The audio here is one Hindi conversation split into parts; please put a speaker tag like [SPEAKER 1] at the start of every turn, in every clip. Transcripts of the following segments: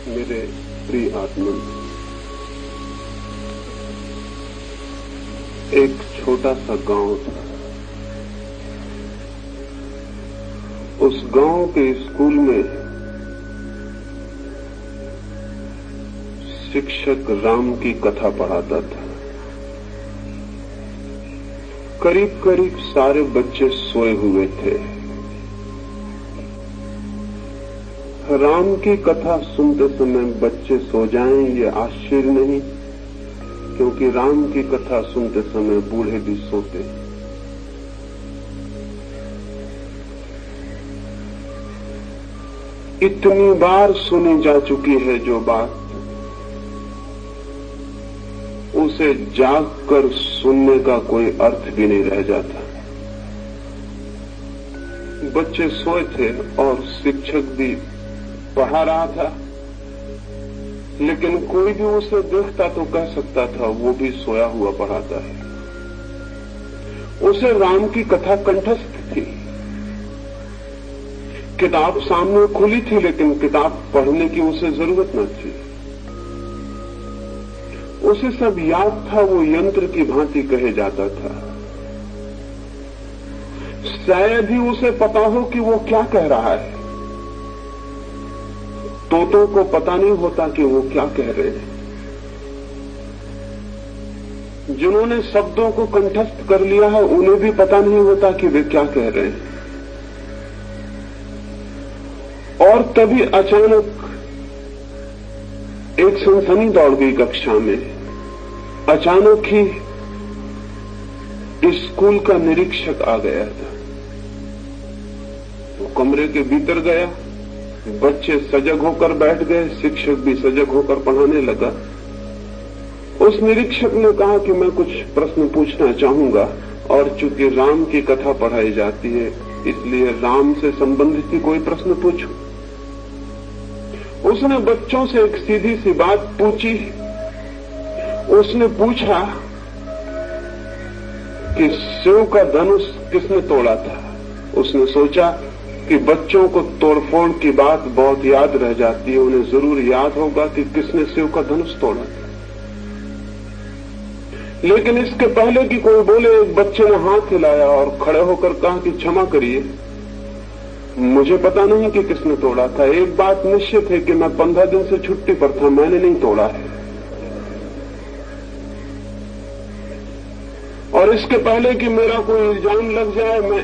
[SPEAKER 1] मेरे प्रिय आत्मन, एक छोटा सा गांव था। उस गांव के स्कूल में शिक्षक राम की कथा पढ़ाता था। करीब करीब सारे बच्चे सोए हुए थे। राम की कथा सुनते समय बच्चे सो जाएं ये आश्चर्य नहीं, क्योंकि राम की कथा सुनते समय बूढ़े भी सोते। इतनी बार सुनी जा चुकी है जो बात, उसे जागकर सुनने का कोई अर्थ भी नहीं रह जाता। बच्चे सोए थे और शिक्षक भी पढ़ा रहा था, लेकिन कोई भी उसे देखता तो कह सकता था वो भी सोया हुआ पढ़ाता है। उसे राम की कथा कंठस्थ थी। किताब सामने खुली थी, लेकिन किताब पढ़ने की उसे जरूरत न थी। उसे सब याद था, वो यंत्र की भांति कहे जाता था। शायद ही उसे पता हो कि वो क्या कह रहा है। तोतों को पता नहीं होता कि वो क्या कह रहे हैं। जिन्होंने शब्दों को कंठस्थ कर लिया है उन्हें भी पता नहीं होता कि वे क्या कह रहे हैं। और तभी अचानक एक सनसनी दौड़ गई कक्षा में। अचानक ही स्कूल का निरीक्षक आ गया था। वो कमरे के भीतर गया, बच्चे सजग होकर बैठ गए, शिक्षक भी सजग होकर पढ़ाने लगा। उस निरीक्षक ने कहा कि मैं कुछ प्रश्न पूछना चाहूंगा, और चूंकि राम की कथा पढ़ाई जाती है इसलिए राम से संबंधित ही कोई प्रश्न पूछूं। उसने बच्चों से एक सीधी सी बात पूछी। उसने पूछा कि शिव का धनुष किसने तोड़ा था। उसने सोचा कि बच्चों को तोड़फोड़ की बात बहुत याद रह जाती है, उन्हें जरूर याद होगा कि किसने शिव का धनुष तोड़ा था। लेकिन इसके पहले कि कोई बोले, एक बच्चे ने हाथ हिलाया और खड़े होकर कहा कि क्षमा करिए, मुझे पता नहीं कि किसने तोड़ा था। एक बात निश्चित है कि मैं 15 दिन से छुट्टी पर था, मैंने नहीं तोड़ा है। और इसके पहले कि मेरा कोई इल्जाम लग जाए, मैं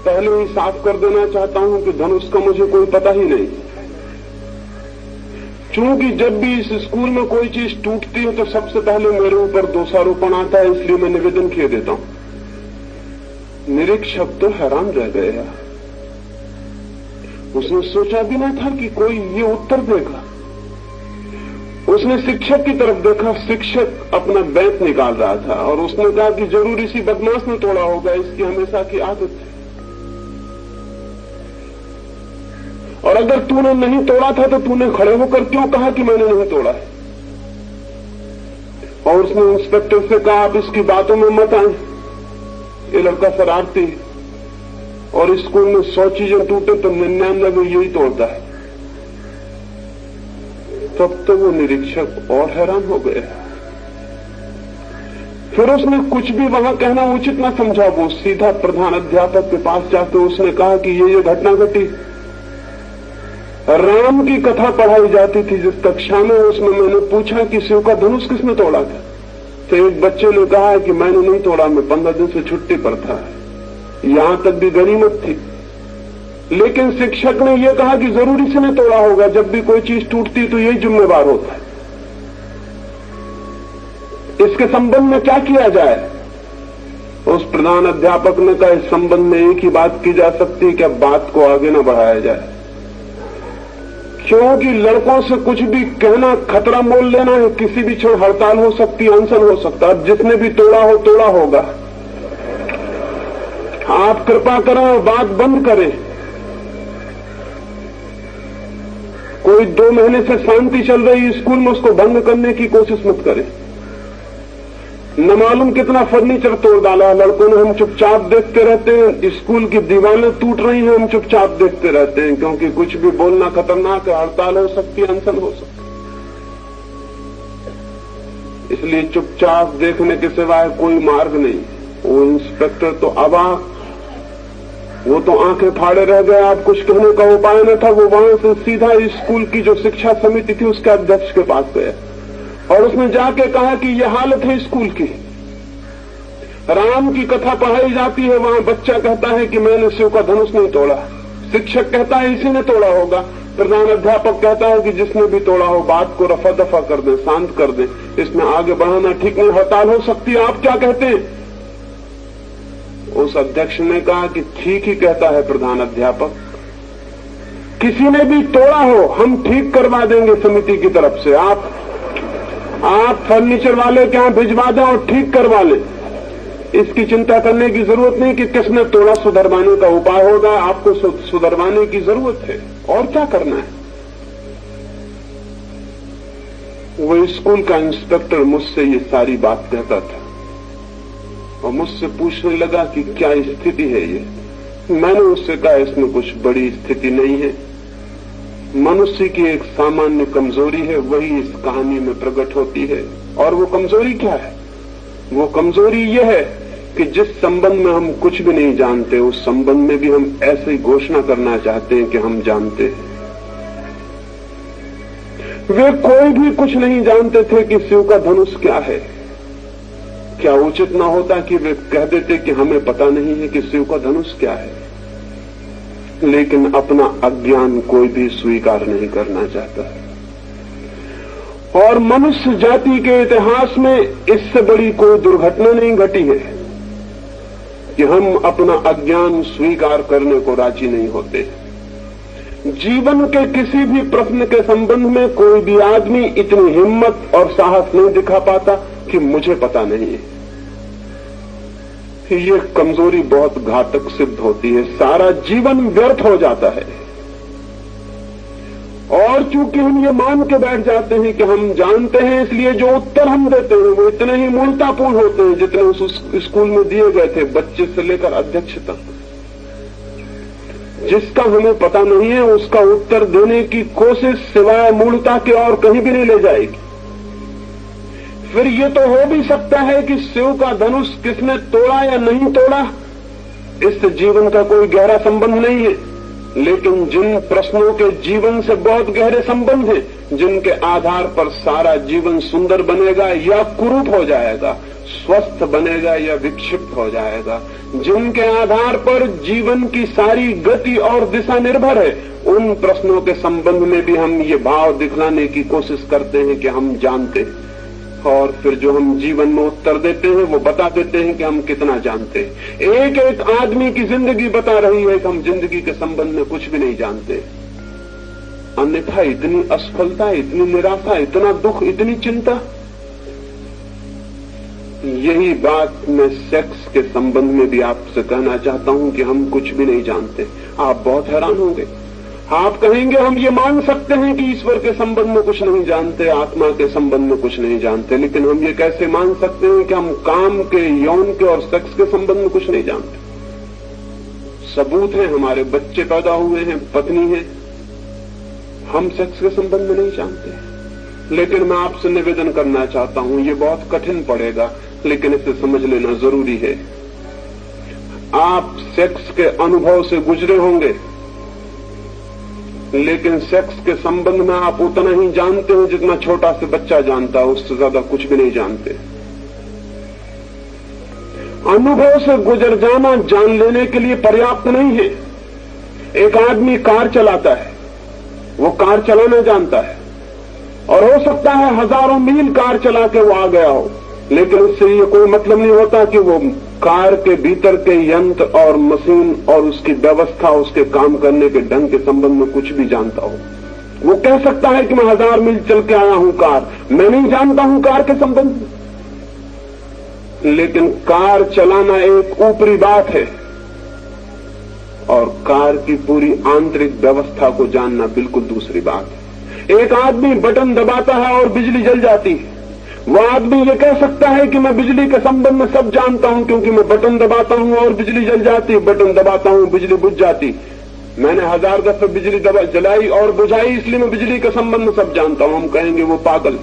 [SPEAKER 1] पहले ही साफ कर देना चाहता हूं कि धनुष का मुझे कोई पता ही नहीं। चूंकि जब भी इस स्कूल में कोई चीज टूटती है तो सबसे पहले मेरे ऊपर दोषारोपण आता है, इसलिए मैं निवेदन किए देता हूं। निरीक्षक तो हैरान रह गया। उसने सोचा भी ना था कि कोई ये उत्तर देगा। उसने शिक्षक की तरफ देखा। शिक्षक अपना बैत निकाल रहा था और उसने कहा कि जरूर इसी बदमाश ने तोड़ा होगा, इसकी हमेशा की आदत है। और अगर तूने नहीं तोड़ा था तो तूने खड़े होकर क्यों कहा कि मैंने नहीं तोड़ा है। और उसने इंस्पेक्टर से कहा, आप इसकी बातों में मत आए, ये लड़का शरारती, और स्कूल में 100 चीजें टूटे तो 99 यही तोड़ता है। तब तो वो निरीक्षक और हैरान हो गए। फिर उसने कुछ भी वहां कहना उचित न समझा। वो सीधा प्रधान अध्यापक के पास जाकर उसने कहा कि ये घटना घटी। राम की कथा पढ़ाई जाती थी जिस कक्षा में, उसमें मैंने पूछा कि शिव का धनुष किसने तोड़ा था। तो एक बच्चे ने कहा कि मैंने नहीं तोड़ा, मैं 15 दिन से छुट्टी पर था। यहां तक भी गनीमत थी। लेकिन शिक्षक ने यह कहा कि जरूर इसने तोड़ा होगा, जब भी कोई चीज टूटती तो यही जिम्मेवार होता है। इसके संबंध में क्या किया जाए। उस प्रधान अध्यापक ने कहा, इस संबंध में एक ही बात की जा सकती है कि अब बात को आगे न बढ़ाया जाए, क्योंकि लड़कों से कुछ भी कहना खतरा मोल लेना है। किसी भी क्षण हड़ताल हो सकती, अनशन हो सकता। अब जिसने भी तोड़ा हो तोड़ा होगा। आप कृपा करें और बात बंद करें। कोई 2 महीने से शांति चल रही स्कूल में, उसको भंग करने की कोशिश मत करें। न मालूम कितना फर्नीचर तोड़ डाला लड़कों ने, हम चुपचाप देखते रहते हैं। स्कूल की दीवारें टूट रही हैं, हम चुपचाप देखते रहते हैं, क्योंकि कुछ भी बोलना खतरनाक है, हड़ताल हो सकती है, अनशन हो सकती है। इसलिए चुपचाप देखने के सिवाय कोई मार्ग नहीं। वो इंस्पेक्टर तो अवाक, वो तो आंखें फाड़े रह गए। आप कुछ कहने का उपाय न था। वो वहां से सीधा स्कूल की जो शिक्षा समिति थी उसके अध्यक्ष के पास गया और उसने जाके कहा कि यह हालत है स्कूल की। राम की कथा पढ़ाई जाती है, वहां बच्चा कहता है कि मैंने शिव का धनुष नहीं तोड़ा। शिक्षक कहता है इसी ने तोड़ा होगा। प्रधान अध्यापक कहता है कि जिसने भी तोड़ा हो बात को रफा दफा कर दें, शांत कर दें, इसमें आगे बढ़ाना ठीक नहीं, हड़ताल हो सकती है। आप क्या कहते हैं? उस अध्यक्ष ने कहा कि ठीक ही कहता है प्रधान अध्यापक, किसी ने भी तोड़ा हो हम ठीक करवा देंगे समिति की तरफ से। आप फर्नीचर वाले के यहां भिजवा दें और ठीक करवा लें। इसकी चिंता करने की जरूरत नहीं कि किसने तोड़ा, सुधरवाने का उपाय होगा। आपको सुधरवाने की जरूरत है, और क्या करना है। वो स्कूल का इंस्पेक्टर मुझसे ये सारी बात कहता था और मुझसे पूछने लगा कि क्या स्थिति है ये। मैंने उससे कहा इसमें कुछ बड़ी स्थिति नहीं है, मनुष्य की एक सामान्य कमजोरी है, वही इस कहानी में प्रकट होती है। और वो कमजोरी क्या है? वो कमजोरी ये है कि जिस संबंध में हम कुछ भी नहीं जानते, उस संबंध में भी हम ऐसे ही घोषणा करना चाहते हैं कि हम जानते हैं। वे कोई भी कुछ नहीं जानते थे कि शिव का धनुष क्या है। क्या उचित ना होता कि वे कह देते कि हमें पता नहीं है कि शिव का धनुष क्या है? लेकिन अपना अज्ञान कोई भी स्वीकार नहीं करना चाहता। और मनुष्य जाति के इतिहास में इससे बड़ी कोई दुर्घटना नहीं घटी है कि हम अपना अज्ञान स्वीकार करने को राजी नहीं होते। जीवन के किसी भी प्रश्न के संबंध में कोई भी आदमी इतनी हिम्मत और साहस नहीं दिखा पाता कि मुझे पता नहीं है। ये कमजोरी बहुत घातक सिद्ध होती है, सारा जीवन व्यर्थ हो जाता है। और चूंकि हम ये मान के बैठ जाते हैं कि हम जानते हैं, इसलिए जो उत्तर हम देते हैं वो इतने ही मूर्खतापूर्ण होते हैं जितने उस स्कूल में दिए गए थे, बच्चे से लेकर अध्यक्ष तक। जिसका हमें पता नहीं है उसका उत्तर देने की कोशिश सिवाय मूर्खता के और कहीं भी नहीं ले जाएगी। फिर ये तो हो भी सकता है कि शिव का धनुष किसने तोड़ा या नहीं तोड़ा, इससे जीवन का कोई गहरा संबंध नहीं है। लेकिन जिन प्रश्नों के जीवन से बहुत गहरे संबंध हैं, जिनके आधार पर सारा जीवन सुंदर बनेगा या कुरूप हो जाएगा, स्वस्थ बनेगा या विक्षिप्त हो जाएगा, जिनके आधार पर जीवन की सारी गति और दिशा निर्भर है, उन प्रश्नों के संबंध में भी हम ये भाव दिखलाने की कोशिश करते हैं कि हम जानते हैं। और फिर जो हम जीवन में उत्तर देते हैं वो बता देते हैं कि हम कितना जानते हैं। एक एक आदमी की जिंदगी बता रही है कि हम जिंदगी के संबंध में कुछ भी नहीं जानते। अन्यथा इतनी असफलता, इतनी निराशा, इतना दुख, इतनी चिंता। यही बात मैं सेक्स के संबंध में भी आपसे कहना चाहता हूं कि हम कुछ भी नहीं जानते। आप बहुत हैरान होंगे। आप कहेंगे हम ये मान सकते हैं कि ईश्वर के संबंध में कुछ नहीं जानते, आत्मा के संबंध में कुछ नहीं जानते, लेकिन हम ये कैसे मान सकते हैं कि हम काम के, यौन के और सेक्स के संबंध में कुछ नहीं जानते? सबूत है, हमारे बच्चे पैदा हुए हैं, पत्नी है, हम सेक्स के संबंध में नहीं जानते। लेकिन मैं आपसे निवेदन करना चाहता हूं, ये बहुत कठिन पड़ेगा लेकिन इसे समझ लेना जरूरी है। आप सेक्स के अनुभव से गुजरे होंगे, लेकिन सेक्स के संबंध में आप उतना ही जानते हो जितना छोटा से बच्चा जानता है, उससे ज्यादा कुछ भी नहीं जानते। अनुभव से गुजर जाना जान लेने के लिए पर्याप्त नहीं है। एक आदमी कार चलाता है, वो कार चलाना जानता है और हो सकता है हजारों मील कार चला के वो आ गया हो, लेकिन उससे ये कोई मतलब नहीं होता कि वो कार के भीतर के यंत्र और मशीन और उसकी व्यवस्था, उसके काम करने के ढंग के संबंध में कुछ भी जानता हो। वो कह सकता है कि मैं 1000 मील चल के आया हूं कार, मैं नहीं जानता हूं कार के संबंध में। लेकिन कार चलाना एक ऊपरी बात है और कार की पूरी आंतरिक व्यवस्था को जानना बिल्कुल दूसरी बात है। एक आदमी बटन दबाता है और बिजली जल जाती है। वो आदमी ये कह सकता है कि मैं बिजली के संबंध में सब जानता हूं, क्योंकि मैं बटन दबाता हूं और बिजली जल जाती, बटन दबाता हूं बिजली बुझ जाती। मैंने 1000 दफे बिजली जलाई और बुझाई, इसलिए मैं बिजली के संबंध में सब जानता हूं। हम कहेंगे वो पागल।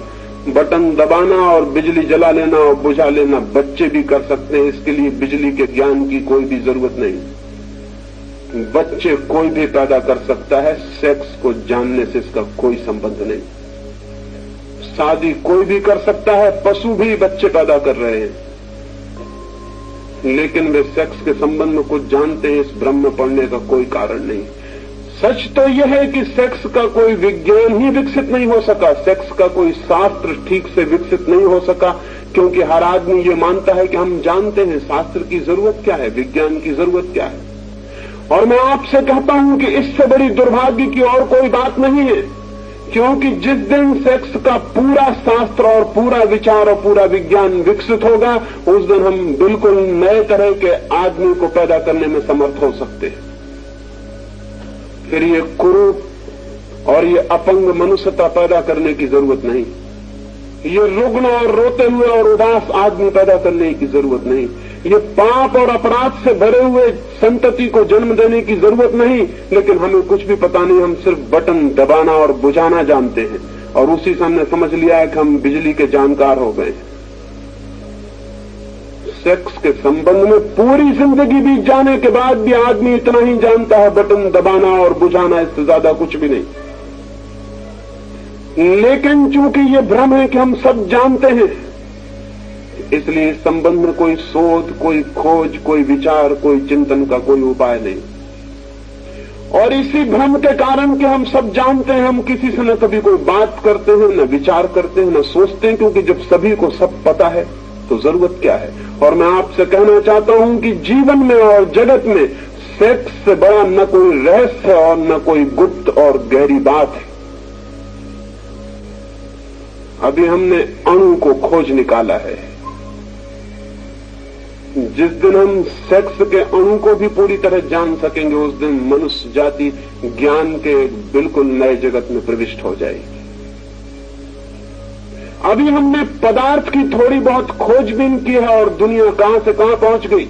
[SPEAKER 1] बटन दबाना और बिजली जला लेना और बुझा लेना बच्चे भी कर सकते हैं, इसके लिए बिजली के ज्ञान की कोई भी जरूरत नहीं। बच्चे कोई भी पैदा कर सकता है, सेक्स को जानने से इसका कोई संबंध नहीं। शादी कोई भी कर सकता है, पशु भी बच्चे पैदा कर रहे हैं, लेकिन वे सेक्स के संबंध में कुछ जानते हैं, इस भ्रम में पड़ने का कोई कारण नहीं। सच तो यह है कि सेक्स का कोई विज्ञान ही विकसित नहीं हो सका, सेक्स का कोई शास्त्र ठीक से विकसित नहीं हो सका, क्योंकि हर आदमी ये मानता है कि हम जानते हैं। शास्त्र की जरूरत क्या है, विज्ञान की जरूरत क्या है? और मैं आपसे कहता हूं कि इससे बड़ी दुर्भाग्य की और कोई बात नहीं है, क्योंकि जिस दिन सेक्स का पूरा शास्त्र और पूरा विचार और पूरा विज्ञान विकसित होगा, उस दिन हम बिल्कुल नए तरह के आदमी को पैदा करने में समर्थ हो सकते हैं। फिर ये कुरूप और ये अपंग मनुष्यता पैदा करने की जरूरत नहीं, ये रुग्ण और रोते हुए और उदास आदमी पैदा करने की जरूरत नहीं, ये पाप और अपराध से भरे हुए संतति को जन्म देने की जरूरत नहीं। लेकिन हमें कुछ भी पता नहीं, हम सिर्फ बटन दबाना और बुझाना जानते हैं, और उसी से हमने समझ लिया है कि हम बिजली के जानकार हो गए। सेक्स के संबंध में पूरी जिंदगी बीत जाने के बाद भी आदमी इतना ही जानता है, बटन दबाना और बुझाना, इससे ज्यादा कुछ भी नहीं। लेकिन चूंकि ये भ्रम है कि हम सब जानते हैं, इसलिए इस संबंध में कोई शोध, कोई खोज, कोई विचार, कोई चिंतन का कोई उपाय नहीं। और इसी भ्रम के कारण कि हम सब जानते हैं, हम किसी से न कभी कोई बात करते हैं, न विचार करते हैं, न सोचते हैं, क्योंकि जब सभी को सब पता है तो जरूरत क्या है। और मैं आपसे कहना चाहता हूं कि जीवन में और जगत में सेक्स से बड़ा न कोई रहस्य है और न कोई गुप्त और गहरी बात है। अभी हमने अणु को खोज निकाला है। जिस दिन हम सेक्स के अणु को भी पूरी तरह जान सकेंगे, उस दिन मनुष्य जाति ज्ञान के बिल्कुल नए जगत में प्रविष्ट हो जाएगी। अभी हमने पदार्थ की थोड़ी बहुत खोजबीन की है और दुनिया कहां से कहां पहुंच गई।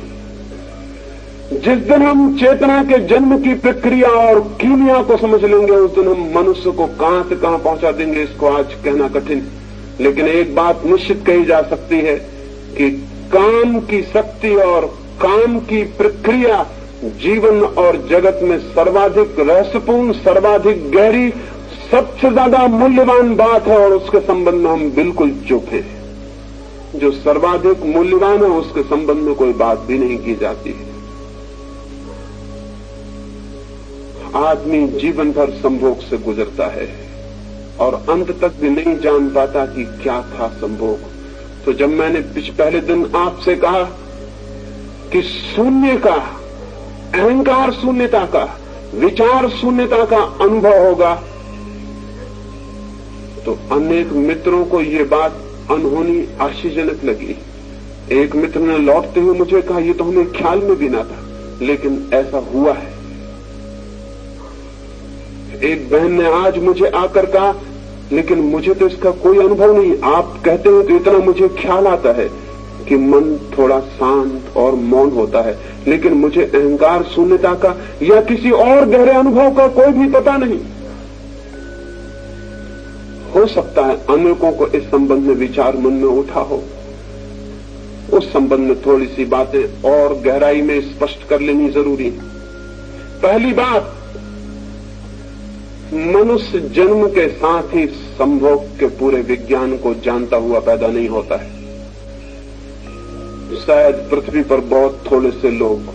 [SPEAKER 1] जिस दिन हम चेतना के जन्म की प्रक्रिया और कीमिया को समझ लेंगे, उस दिन हम मनुष्य को कहां से कहां पहुंचा देंगे, इसको आज कहना कठिन। लेकिन एक बात निश्चित कही जा सकती है कि काम की शक्ति और काम की प्रक्रिया जीवन और जगत में सर्वाधिक रहस्यपूर्ण, सर्वाधिक गहरी, सबसे ज्यादा मूल्यवान बात है, और उसके संबंध में हम बिल्कुल चुप हैं। जो सर्वाधिक मूल्यवान है उसके संबंध में कोई बात भी नहीं की जाती है। आदमी जीवन भर संभोग से गुजरता है और अंत तक भी नहीं जान पाता कि क्या था संभोग। तो जब मैंने पहले दिन आपसे कहा कि शून्य का, अहंकार शून्यता का, विचार शून्यता का अनुभव होगा, तो अनेक मित्रों को ये बात अनहोनी आश्चर्यजनक लगी। एक मित्र ने लौटते हुए मुझे कहा, ये तो हमें ख्याल में भी ना था, लेकिन ऐसा हुआ है। एक बहन ने आज मुझे आकर कहा, लेकिन मुझे तो इसका कोई अनुभव नहीं। आप कहते हो तो इतना मुझे ख्याल आता है कि मन थोड़ा शांत और मौन होता है, लेकिन मुझे अहंकार शून्यता का या किसी और गहरे अनुभव का कोई भी पता नहीं। हो सकता है अनेकों को इस संबंध में विचार मन में उठा हो। उस संबंध में थोड़ी सी बातें और गहराई में स्पष्ट कर लेनी जरूरी है। पहली बात, मनुष्य जन्म के साथ ही संभोग के पूरे विज्ञान को जानता हुआ पैदा नहीं होता है। शायद पृथ्वी पर बहुत थोड़े से लोग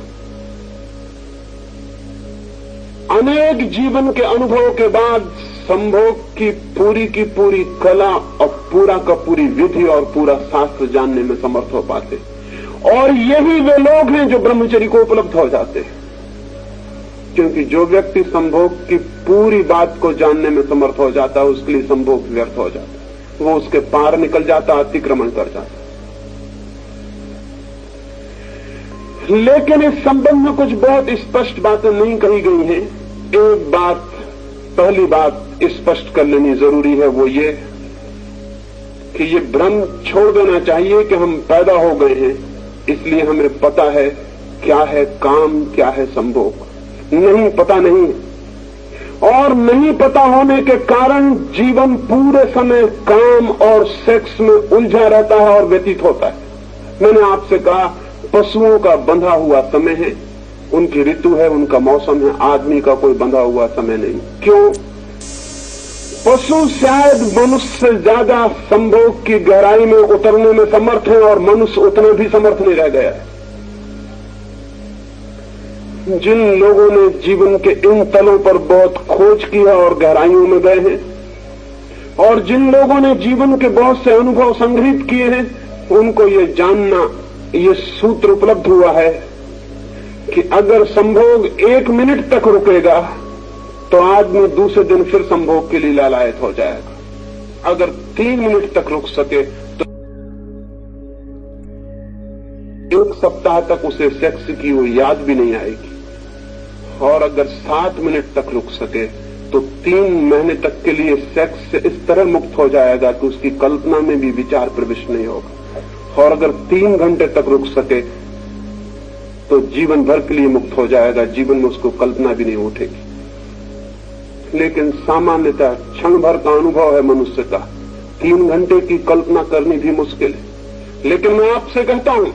[SPEAKER 1] अनेक जीवन के अनुभव के बाद संभोग की पूरी कला और पूरा का पूरी विधि और पूरा शास्त्र जानने में समर्थ हो पाते, और यही वे लोग हैं जो ब्रह्मचर्य को उपलब्ध हो जाते हैं। क्योंकि जो व्यक्ति संभोग की पूरी बात को जानने में समर्थ हो जाता है, उसके लिए संभोग व्यर्थ हो जाता है, वो उसके पार निकल जाता, अतिक्रमण कर जाता। लेकिन इस संबंध में कुछ बहुत स्पष्ट बातें नहीं कही गई हैं। एक बात पहली बात स्पष्ट कर लेनी जरूरी है, वो ये कि ये भ्रम छोड़ देना चाहिए कि हम पैदा हो गए हैं इसलिए हमें पता है क्या है काम, क्या है संभोग। नहीं, पता नहीं। और नहीं पता होने के कारण जीवन पूरे समय काम और सेक्स में उलझा रहता है और व्यतीत होता है। मैंने आपसे कहा पशुओं का बंधा हुआ समय है, उनकी ऋतु है, उनका मौसम है। आदमी का कोई बंधा हुआ समय नहीं। क्यों? पशु शायद मनुष्य से ज्यादा संभोग की गहराई में उतरने में समर्थ है और मनुष्य उतना भी समर्थ नहीं रह गया है। जिन लोगों ने जीवन के इन तलों पर बहुत खोज की है और गहराइयों में गए हैं, और जिन लोगों ने जीवन के बहुत से अनुभव संग्रहित किए हैं, उनको ये जानना, ये सूत्र उपलब्ध हुआ है कि अगर संभोग 1 मिनट तक रुकेगा तो आदमी दूसरे दिन फिर संभोग के लिए लालायत हो जाएगा। अगर 3 मिनट तक रुक सके तो 1 सप्ताह तक उसे सेक्स की वो याद भी नहीं आएगी, और अगर 7 मिनट तक रुक सके तो 3 महीने तक के लिए सेक्स से इस तरह मुक्त हो जाएगा कि उसकी कल्पना में भी विचार प्रविष्ट नहीं होगा, और अगर 3 घंटे तक रुक सके तो जीवन भर के लिए मुक्त हो जाएगा, जीवन में उसको कल्पना भी नहीं उठेगी। लेकिन सामान्यतः क्षण भर का अनुभव है मनुष्य का, 3 घंटे की कल्पना करनी भी मुश्किल है। लेकिन मैं आपसे कहता हूं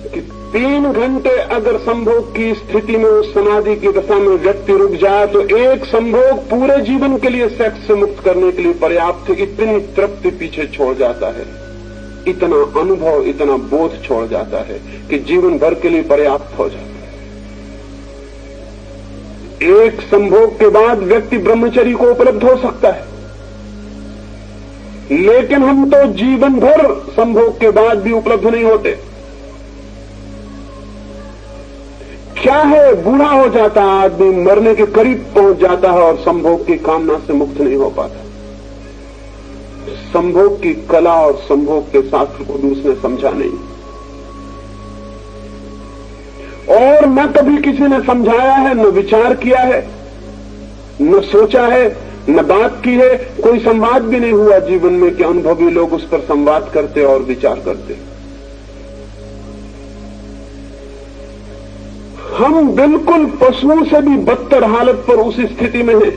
[SPEAKER 1] कि 3 घंटे अगर संभोग की स्थिति में, उस समाधि की दशा में व्यक्ति रुक जाए तो एक संभोग पूरे जीवन के लिए सेक्स से मुक्त करने के लिए पर्याप्त। इतनी तृप्ति पीछे छोड़ जाता है, इतना अनुभव, इतना बोध छोड़ जाता है कि जीवन भर के लिए पर्याप्त हो जाता है। एक संभोग के बाद व्यक्ति ब्रह्मचर्य को उपलब्ध हो सकता है, लेकिन हम तो जीवन भर संभोग के बाद भी उपलब्ध नहीं होते। क्या है, बूढ़ा हो जाता है आदमी, मरने के करीब पहुंच जाता है और संभोग की कामना से मुक्त नहीं हो पाता। संभोग की कला और संभोग के शास्त्र को भी उसने समझा नहीं, और न कभी किसी ने समझाया है, न विचार किया है, न सोचा है, न बात की है। कोई संवाद भी नहीं हुआ जीवन में कि अनुभवी लोग उस पर संवाद करते और विचार करते। हम बिल्कुल पशुओं से भी बदतर हालत पर उस स्थिति में हैं।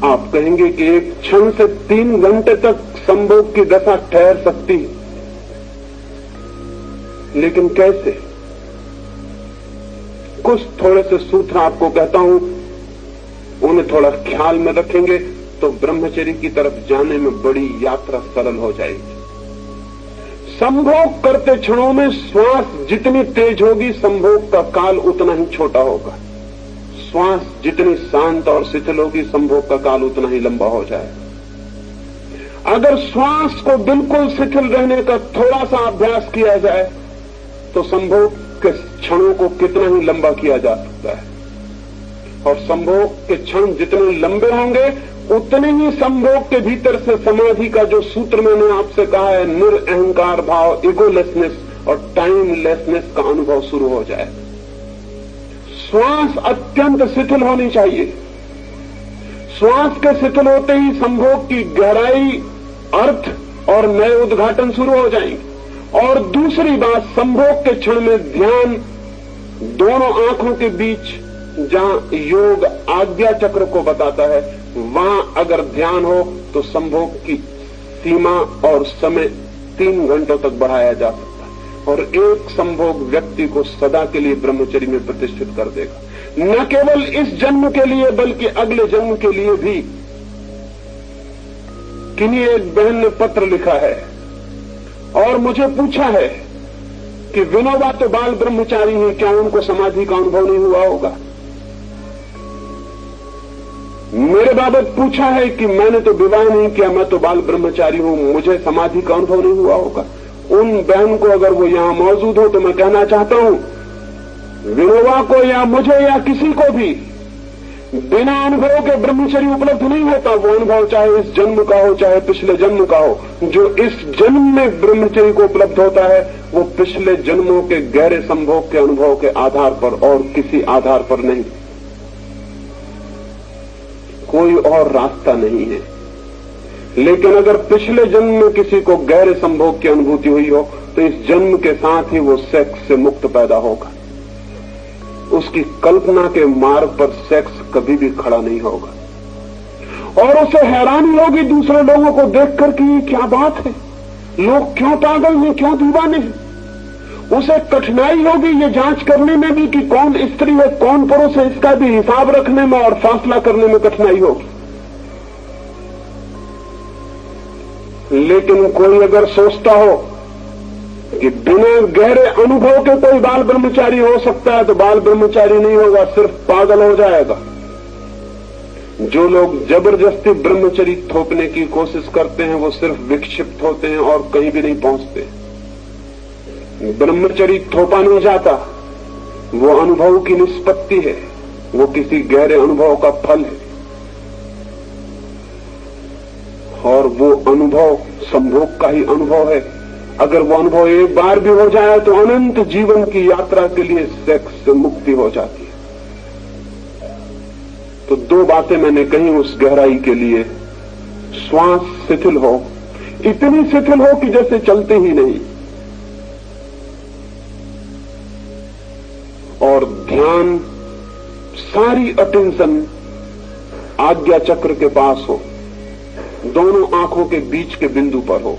[SPEAKER 1] आप कहेंगे कि एक क्षण से 3 घंटे तक संभोग की दशा ठहर सकती, लेकिन कैसे? कुछ थोड़े से सूत्र आपको कहता हूं, उन्हें थोड़ा ख्याल में रखेंगे तो ब्रह्मचर्य की तरफ जाने में बड़ी यात्रा सरल हो जाएगी। संभोग करते क्षणों में श्वास जितनी तेज होगी, संभोग का काल उतना ही छोटा होगा। श्वास जितनी शांत और शिथिल होगी, संभोग का काल उतना ही लंबा हो जाएगा। अगर श्वास को बिल्कुल शिथिल रहने का थोड़ा सा अभ्यास किया जाए तो संभोग के क्षणों को कितना ही लंबा किया जा सकता है, और संभोग के क्षण जितने लंबे होंगे उतने ही संभोग के भीतर से समाधि का जो सूत्र मैंने आपसे कहा है, निरअहंकार भाव, इगोलेसनेस और टाइमलेसनेस का अनुभव शुरू हो जाए। श्वास अत्यंत शिथिल होनी चाहिए। श्वास के शिथिल होते ही संभोग की गहराई, अर्थ और नए उद्घाटन शुरू हो जाएंगे। और दूसरी बात, संभोग के क्षण में ध्यान दोनों आंखों के बीच, जहां योग आज्ञा चक्र को बताता है, वहां अगर ध्यान हो तो संभोग की सीमा और समय 3 घंटों तक बढ़ाया जा सकता है, और एक संभोग व्यक्ति को सदा के लिए ब्रह्मचर्य में प्रतिष्ठित कर देगा। न केवल इस जन्म के लिए बल्कि अगले जन्म के लिए भी। किन्हीं एक बहन ने पत्र लिखा है और मुझे पूछा है कि विनोबा तो बाल ब्रह्मचारी हैं, क्या उनको समाधि का अनुभव नहीं हुआ होगा? मेरे बाबत पूछा है कि मैंने तो विवाह नहीं किया, मैं तो बाल ब्रह्मचारी हूं, मुझे समाधि का अनुभव नहीं हुआ होगा। उन बहन को अगर वो यहां मौजूद हो तो मैं कहना चाहता हूं, विनोबा को या मुझे या किसी को भी बिना अनुभव के ब्रह्मचर्य उपलब्ध नहीं होता। वो अनुभव चाहे इस जन्म का हो चाहे पिछले जन्म का हो, जो इस जन्म में ब्रह्मचर्य को उपलब्ध होता है वो पिछले जन्मों के गहरे संभोग के अनुभव के आधार पर और किसी आधार पर नहीं। कोई और रास्ता नहीं है। लेकिन अगर पिछले जन्म में किसी को गहरे संभोग की अनुभूति हुई हो तो इस जन्म के साथ ही वो सेक्स से मुक्त पैदा होगा। उसकी कल्पना के मार्ग पर सेक्स कभी भी खड़ा नहीं होगा। और उसे हैरानी होगी दूसरे लोगों को देखकर कि ये क्या बात है, लोग क्यों पागल हैं, क्यों दीवाने हैं। उसे कठिनाई होगी ये जांच करने में भी कि कौन स्त्री है कौन पुरुष है, इसका भी हिसाब रखने में और फैसला करने में कठिनाई होगी। लेकिन कोई अगर सोचता हो कि बिना गहरे अनुभव के कोई बाल ब्रह्मचारी हो सकता है तो बाल ब्रह्मचारी नहीं होगा, सिर्फ पागल हो जाएगा। जो लोग जबरदस्ती ब्रह्मचर्य थोपने की कोशिश करते हैं वो सिर्फ विक्षिप्त होते हैं और कहीं भी नहीं पहुंचते। ब्रह्मचर्य थोपा नहीं जाता, वो अनुभव की निष्पत्ति है, वो किसी गहरे अनुभव का फल है। और वो अनुभव संभोग का ही अनुभव है। अगर वो अनुभव एक बार भी हो जाए तो अनंत जीवन की यात्रा के लिए सेक्स से मुक्ति हो जाती है। तो दो बातें मैंने कही उस गहराई के लिए। श्वास शिथिल हो, इतनी शिथिल हो कि जैसे चलते ही नहीं, और ध्यान सारी अटेंशन आज्ञा चक्र के पास हो, दोनों आंखों के बीच के बिंदु पर हो।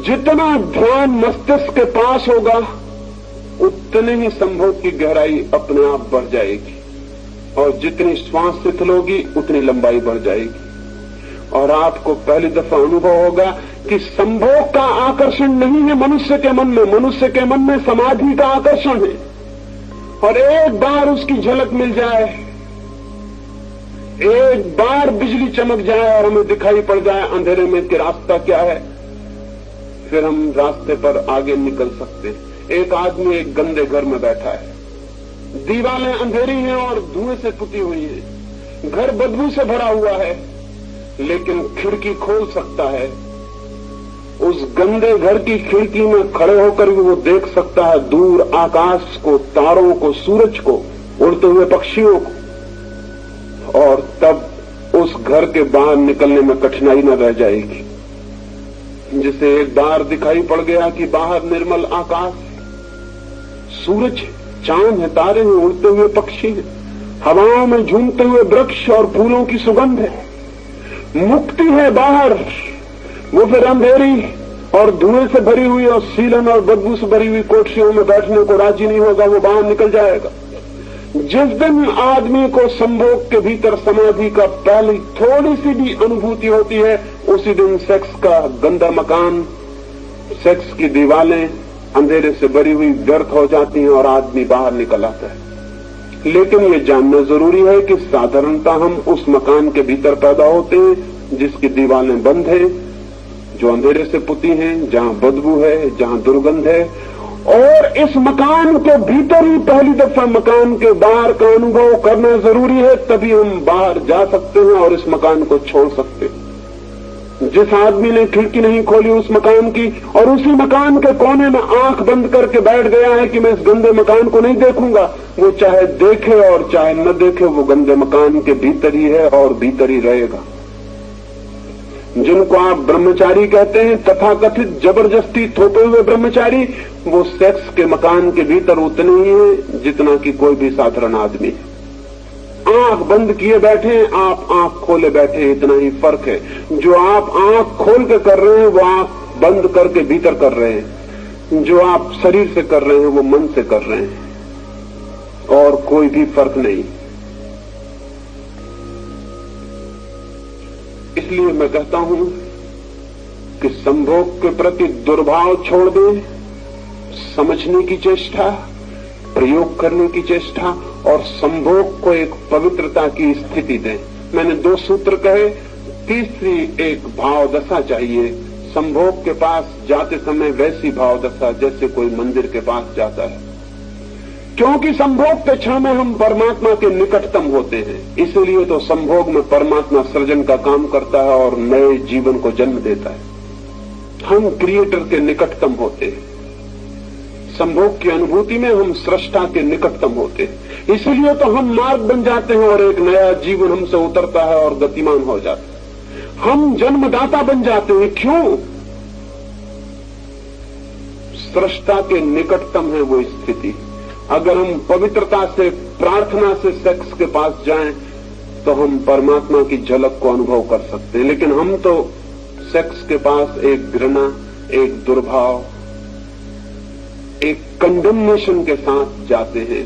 [SPEAKER 1] जितना ध्यान मस्तिष्क के पास होगा उतने ही संभोग की गहराई अपने आप बढ़ जाएगी, और जितनी श्वास शिथिल होगी उतनी लंबाई बढ़ जाएगी। और आपको पहली दफा अनुभव होगा कि संभोग का आकर्षण नहीं है मनुष्य के मन में, मनुष्य के मन में समाधि का आकर्षण है। और एक बार उसकी झलक मिल जाए, एक बार बिजली चमक जाए और हमें दिखाई पड़ जाए अंधेरे में कि रास्ता क्या है, फिर हम रास्ते पर आगे निकल सकते हैं। एक आदमी एक गंदे घर में बैठा है, दीवारें अंधेरी हैं और धुएं से पुती हुई हैं, घर बदबू से भरा हुआ है, लेकिन खिड़की खोल सकता है। उस गंदे घर की खिड़की में खड़े होकर भी वो देख सकता है दूर आकाश को, तारों को, सूरज को, उड़ते हुए पक्षियों को। और तब उस घर के बाहर निकलने में कठिनाई न रह जाएगी। जिसे एक बार दिखाई पड़ गया कि बाहर निर्मल आकाश, सूरज है, चांद है, तारे हैं, उड़ते हुए पक्षी हैं, हवाओं में झूमते हुए वृक्ष और फूलों की सुगंध है, मुक्ति है बाहर, वो फिर अंधेरी और धुएं से भरी हुई और सीलन और बदबू से भरी हुई कोठरियों में बैठने को राजी नहीं होगा, वो बाहर निकल जाएगा। जिस दिन आदमी को संभोग के भीतर समाधि का पहली थोड़ी सी भी अनुभूति होती है, उसी दिन सेक्स का गंदा मकान, सेक्स की दीवारें अंधेरे से भरी हुई व्यर्थ हो जाती हैं और आदमी बाहर निकल आता है। लेकिन ये जानना जरूरी है कि साधारणतः हम उस मकान के भीतर पैदा होते हैं जिसकी दीवारें बंद है, जो अंधेरे से पुती हैं, जहां बदबू है, जहां दुर्गंध है। और इस मकान के भीतर ही पहली दफा मकान के बाहर का अनुभव करना जरूरी है, तभी हम बाहर जा सकते हैं और इस मकान को छोड़ सकते हैं। जिस आदमी ने खिड़की नहीं खोली उस मकान की और उसी मकान के कोने में आंख बंद करके बैठ गया है कि मैं इस गंदे मकान को नहीं देखूंगा, वो चाहे देखे और चाहे न देखे, वो गंदे मकान के भीतर ही है और भीतर ही रहेगा। जिनको आप ब्रह्मचारी कहते हैं, तथाकथित जबरदस्ती थोपे हुए ब्रह्मचारी, वो सेक्स के मकान के भीतर उतने ही है जितना कि कोई भी साधारण आदमी है। आंख बंद किए बैठे, आप आंख खोले बैठे, इतना ही फर्क है। जो आप आंख खोल के कर रहे हैं वो आंख बंद करके भीतर कर रहे हैं, जो आप शरीर से कर रहे हैं वो मन से कर रहे हैं, और कोई भी फर्क नहीं। इसलिए मैं कहता हूं कि संभोग के प्रति दुर्भाव छोड़ दें, समझने की चेष्टा, प्रयोग करने की चेष्टा और संभोग को एक पवित्रता की स्थिति दें। मैंने 2 सूत्र कहे, तीसरी एक भाव दशा चाहिए। संभोग के पास जाते समय वैसी भाव दशा जैसे कोई मंदिर के पास जाता है। क्योंकि संभोग के क्षण में हम परमात्मा के निकटतम होते हैं, इसलिए तो संभोग में परमात्मा सृजन का काम करता है और नए जीवन को जन्म देता है। हम क्रिएटर के निकटतम होते हैं, संभोग की अनुभूति में हम सृष्टा के निकटतम होते हैं, इसलिए तो हम मार्ग बन जाते हैं और एक नया जीवन हमसे उतरता है और गतिमान हो जाता है। हम जन्मदाता बन जाते हैं। क्यों? सृष्टा के निकटतम है वो स्थिति। अगर हम पवित्रता से, प्रार्थना से सेक्स के पास जाएं तो हम परमात्मा की झलक को अनुभव कर सकते हैं, लेकिन हम तो सेक्स के पास एक घृणा, एक दुर्भाव, एक कंडेमनेशन के साथ जाते हैं,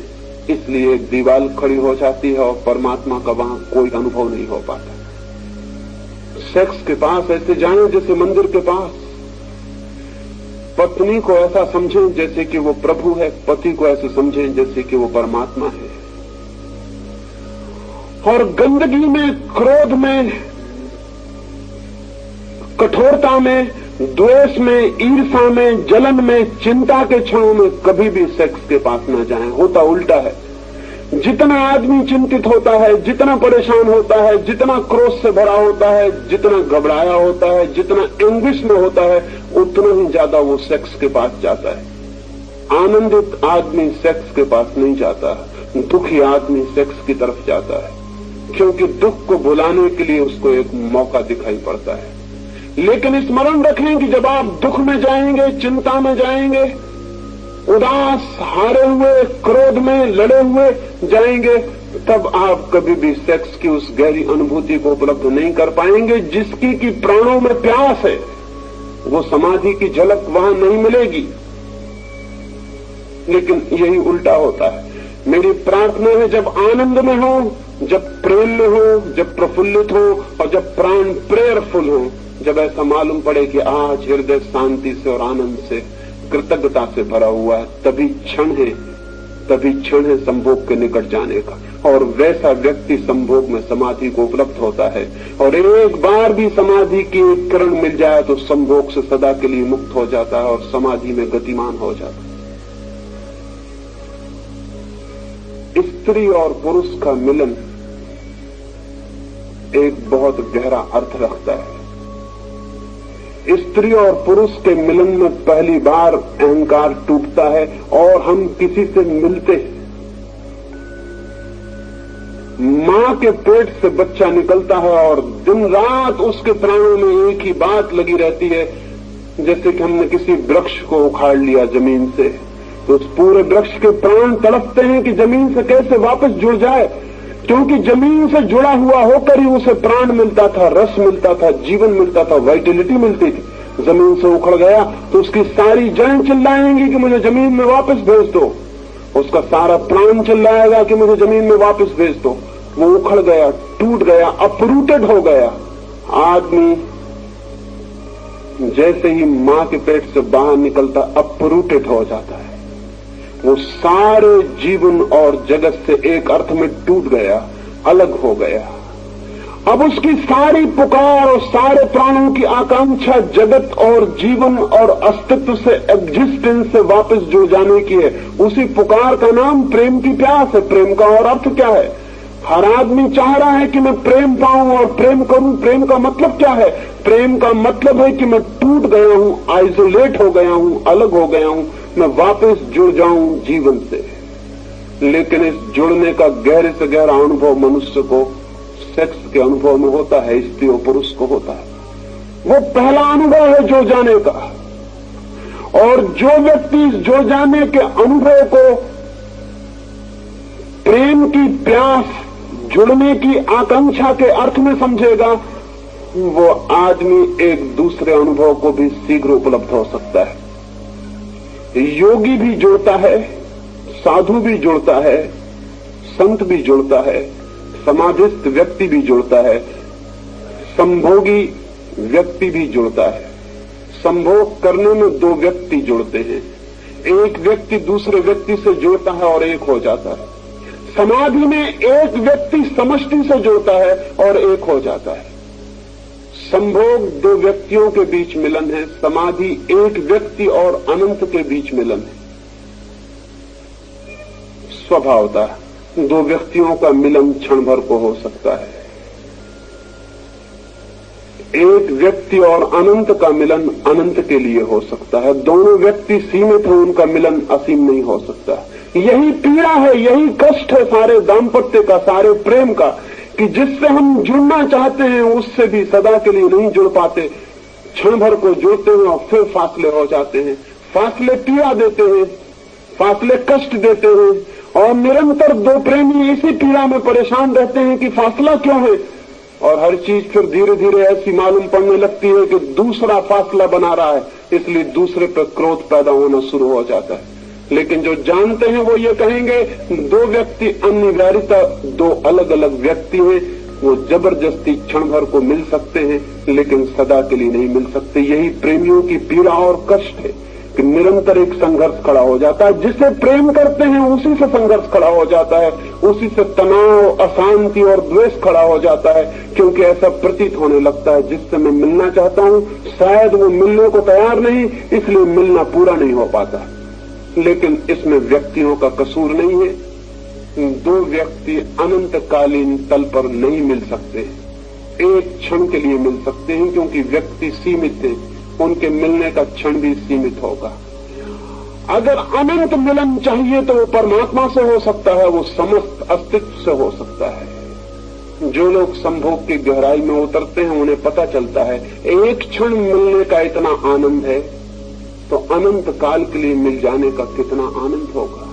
[SPEAKER 1] इसलिए एक दीवार खड़ी हो जाती है और परमात्मा का वहां कोई अनुभव नहीं हो पाता। सेक्स के पास ऐसे जाएं जैसे मंदिर के पास। पत्नी को ऐसा समझें जैसे कि वो प्रभु है, पति को ऐसे समझें जैसे कि वो परमात्मा है। और गंदगी में, क्रोध में, कठोरता में, द्वेष में, ईर्ष्या में, जलन में, चिंता के क्षणों में कभी भी सेक्स के पास न जाएं। होता उल्टा है। जितना आदमी चिंतित होता है, जितना परेशान होता है, जितना क्रोध से भरा होता है, जितना घबराया होता है, जितना एंग्विश में होता है, उतना ही ज्यादा वो सेक्स के पास जाता है। आनंदित आदमी सेक्स के पास नहीं जाता, दुखी आदमी सेक्स की तरफ जाता है, क्योंकि दुख को भुलाने के लिए उसको एक मौका दिखाई पड़ता है। लेकिन स्मरण रखें कि जब आप दुख में जाएंगे, चिंता में जाएंगे, उदास, हारे हुए, क्रोध में लड़े हुए जाएंगे, तब आप कभी भी सेक्स की उस गहरी अनुभूति को उपलब्ध नहीं कर पाएंगे जिसकी कि प्राणों में प्यास है। वो समाधि की झलक वहां नहीं मिलेगी। लेकिन यही उल्टा होता है। मेरी प्रार्थना है जब आनंद में हो, जब प्रेम में हो, जब प्रफुल्लित हो और जब प्राण प्रेयरफुल हो, जब ऐसा मालूम पड़े कि आज हृदय शांति से और आनंद से, कृतज्ञता से भरा हुआ है, तभी क्षण है संभोग के निकट जाने का। और वैसा व्यक्ति संभोग में समाधि को उपलब्ध होता है। और एक बार भी समाधि की एक किरण मिल जाए तो संभोग से सदा के लिए मुक्त हो जाता है और समाधि में गतिमान हो जाता है। स्त्री और पुरुष का मिलन एक बहुत गहरा अर्थ रखता है। स्त्री और पुरुष के मिलन में पहली बार अहंकार टूटता है और हम किसी से मिलते हैं। मां के पेट से बच्चा निकलता है और दिन रात उसके प्राणों में एक ही बात लगी रहती है, जैसे कि हमने किसी वृक्ष को उखाड़ लिया जमीन से, तो उस पूरे वृक्ष के प्राण तड़पते हैं कि जमीन से कैसे वापस जुड़ जाए, क्योंकि जमीन से जुड़ा हुआ होकर ही उसे प्राण मिलता था, रस मिलता था, जीवन मिलता था, वाइटलिटी मिलती थी। जमीन से उखड़ गया तो उसकी सारी जड़ें चिल्लाएंगी कि मुझे जमीन में वापस भेज दो, उसका सारा प्राण चिल्लाएगा कि मुझे जमीन में वापस भेज दो। वो उखड़ गया, टूट गया, अपरूटेड हो गया। आदमी जैसे ही मां के पेट से बाहर निकलता अपरूटेड हो जाता है। वो सारे जीवन और जगत से एक अर्थ में टूट गया, अलग हो गया। अब उसकी सारी पुकार और सारे प्राणों की आकांक्षा जगत और जीवन और अस्तित्व से, एग्जिस्टेंस से वापस जुड़ जाने की है। उसी पुकार का नाम प्रेम की प्यास है। प्रेम का और अर्थ क्या है? हर आदमी चाह रहा है कि मैं प्रेम पाऊं और प्रेम करूं। प्रेम का मतलब क्या है? प्रेम का मतलब है कि मैं टूट गया हूं, आइसोलेट हो गया हूं, अलग हो गया हूं, मैं वापस जुड़ जाऊं जीवन से। लेकिन इस जुड़ने का गहरे से गहरा अनुभव मनुष्य को सेक्स के अनुभव में होता है, स्त्री और पुरुष को होता है। वो पहला अनुभव है जुड़ जाने का। और जो व्यक्ति इस जुड़ जाने के अनुभव को प्रेम की प्यास, जुड़ने की आकांक्षा के अर्थ में समझेगा, वो आदमी एक दूसरे अनुभव को भी शीघ्र उपलब्ध हो सकता है। योगी भी जुड़ता है, साधु भी जुड़ता है, संत भी जुड़ता है, समाधिस्थ व्यक्ति भी जुड़ता है, संभोगी व्यक्ति भी जुड़ता है। संभोग करने में दो व्यक्ति जुड़ते हैं, एक व्यक्ति दूसरे व्यक्ति से जुड़ता है और एक हो जाता है। समाधि में एक व्यक्ति समष्टि से जुड़ता है और एक हो जाता है। संभोग दो व्यक्तियों के बीच मिलन है, समाधि एक व्यक्ति और अनंत के बीच मिलन है। स्वभावतः दो व्यक्तियों का मिलन क्षण भर को हो सकता है। एक व्यक्ति और अनंत का मिलन अनंत के लिए हो सकता है। दोनों व्यक्ति सीमित हैं, उनका मिलन असीम नहीं हो सकता। यही पीड़ा है, यही कष्ट है सारे दाम्पत्य का, सारे प्रेम का, कि जिससे हम जुड़ना चाहते हैं उससे भी सदा के लिए नहीं जुड़ पाते। क्षण भर को जुड़ते हैं और फिर फासले हो जाते हैं। फासले पीड़ा देते हैं, फासले कष्ट देते हैं, और निरंतर दो प्रेमी इसी पीड़ा में परेशान रहते हैं कि फासला क्यों है। और हर चीज फिर धीरे धीरे ऐसी मालूम पड़ने लगती है कि दूसरा फासला बना रहा है, इसलिए दूसरे पर क्रोध पैदा होना शुरू हो जाता है। लेकिन जो जानते हैं वो ये कहेंगे, दो व्यक्ति अनिवार्यता दो अलग अलग व्यक्ति हैं, वो जबरदस्ती क्षण भर को मिल सकते हैं लेकिन सदा के लिए नहीं मिल सकते। यही प्रेमियों की पीड़ा और कष्ट है कि निरंतर एक संघर्ष खड़ा हो जाता है। जिसे प्रेम करते हैं उसी से संघर्ष खड़ा हो जाता है, उसी से तनाव, अशांति और द्वेष खड़ा हो जाता है, क्योंकि ऐसा प्रतीत होने लगता है जिससे मैं मिलना चाहता हूं शायद वो मिलने को तैयार नहीं, इसलिए मिलना पूरा नहीं हो पाता। लेकिन इसमें व्यक्तियों का कसूर नहीं है। दो व्यक्ति अनंतकालीन तल पर नहीं मिल सकते, एक क्षण के लिए मिल सकते हैं, क्योंकि व्यक्ति सीमित है, उनके मिलने का क्षण भी सीमित होगा। अगर अनंत मिलन चाहिए तो वो परमात्मा से हो सकता है, वो समस्त अस्तित्व से हो सकता है। जो लोग संभोग की गहराई में उतरते हैं उन्हें पता चलता है एक क्षण मिलने का इतना आनंद है तो अनंत काल के लिए मिल जाने का कितना आनंद होगा,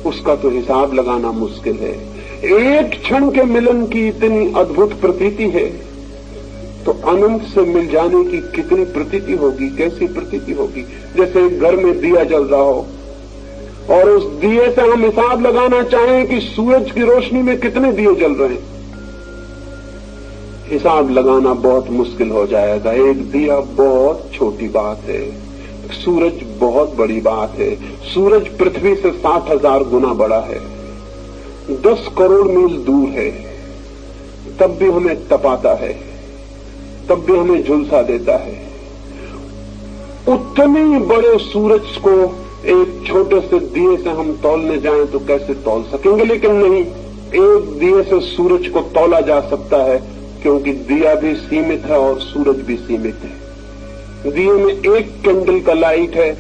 [SPEAKER 1] उसका तो हिसाब लगाना मुश्किल है। एक क्षण के मिलन की इतनी अद्भुत प्रतीति है तो अनंत से मिल जाने की कितनी प्रतीति होगी, कैसी प्रतीति होगी। जैसे घर में दिया जल रहा हो और उस दिए से हम हिसाब लगाना चाहें कि सूरज की रोशनी में कितने दिए जल रहे हैं, हिसाब लगाना बहुत मुश्किल हो जाएगा। एक दिया बहुत छोटी बात है, सूरज बहुत बड़ी बात है। सूरज पृथ्वी से 60,000 गुना बड़ा है, 10 करोड़ मील दूर है, तब भी हमें तपाता है, तब भी हमें झुलसा देता है। उतने बड़े सूरज को एक छोटे से दिए से हम तौलने जाएं तो कैसे तौल सकेंगे। लेकिन नहीं, एक दिए से सूरज को तौला जा सकता है, क्योंकि दिया भी सीमित है और सूरज भी सीमित है। दिए में एक कैंडल का लाइट है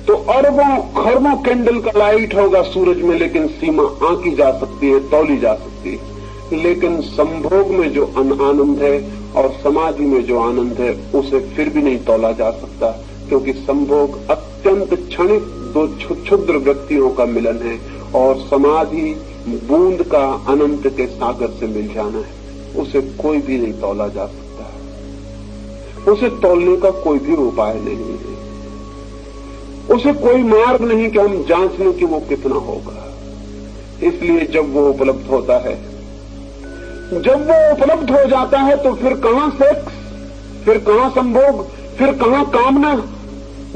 [SPEAKER 1] तो अरबों खरबों कैंडल का लाइट होगा सूरज में, लेकिन सीमा आंकी जा सकती है, तौली जा सकती है। लेकिन संभोग में जो आनंद है और समाधि में जो आनंद है उसे फिर भी नहीं तौला जा सकता, क्योंकि संभोग अत्यंत क्षणिक दो क्षुद्र व्यक्तियों का मिलन है और समाधि बूंद का अनंत के सागर से मिल जाना है। उसे कोई भी नहीं तौला जा सकता, उसे तौलने का कोई भी उपाय नहीं है, उसे कोई मार्ग नहीं कि हम जांच लें कि वो कितना होगा। इसलिए जब वो उपलब्ध होता है, जब वो उपलब्ध हो जाता है तो फिर कहां सेक्स, फिर कहां संभोग, फिर कहां कामना।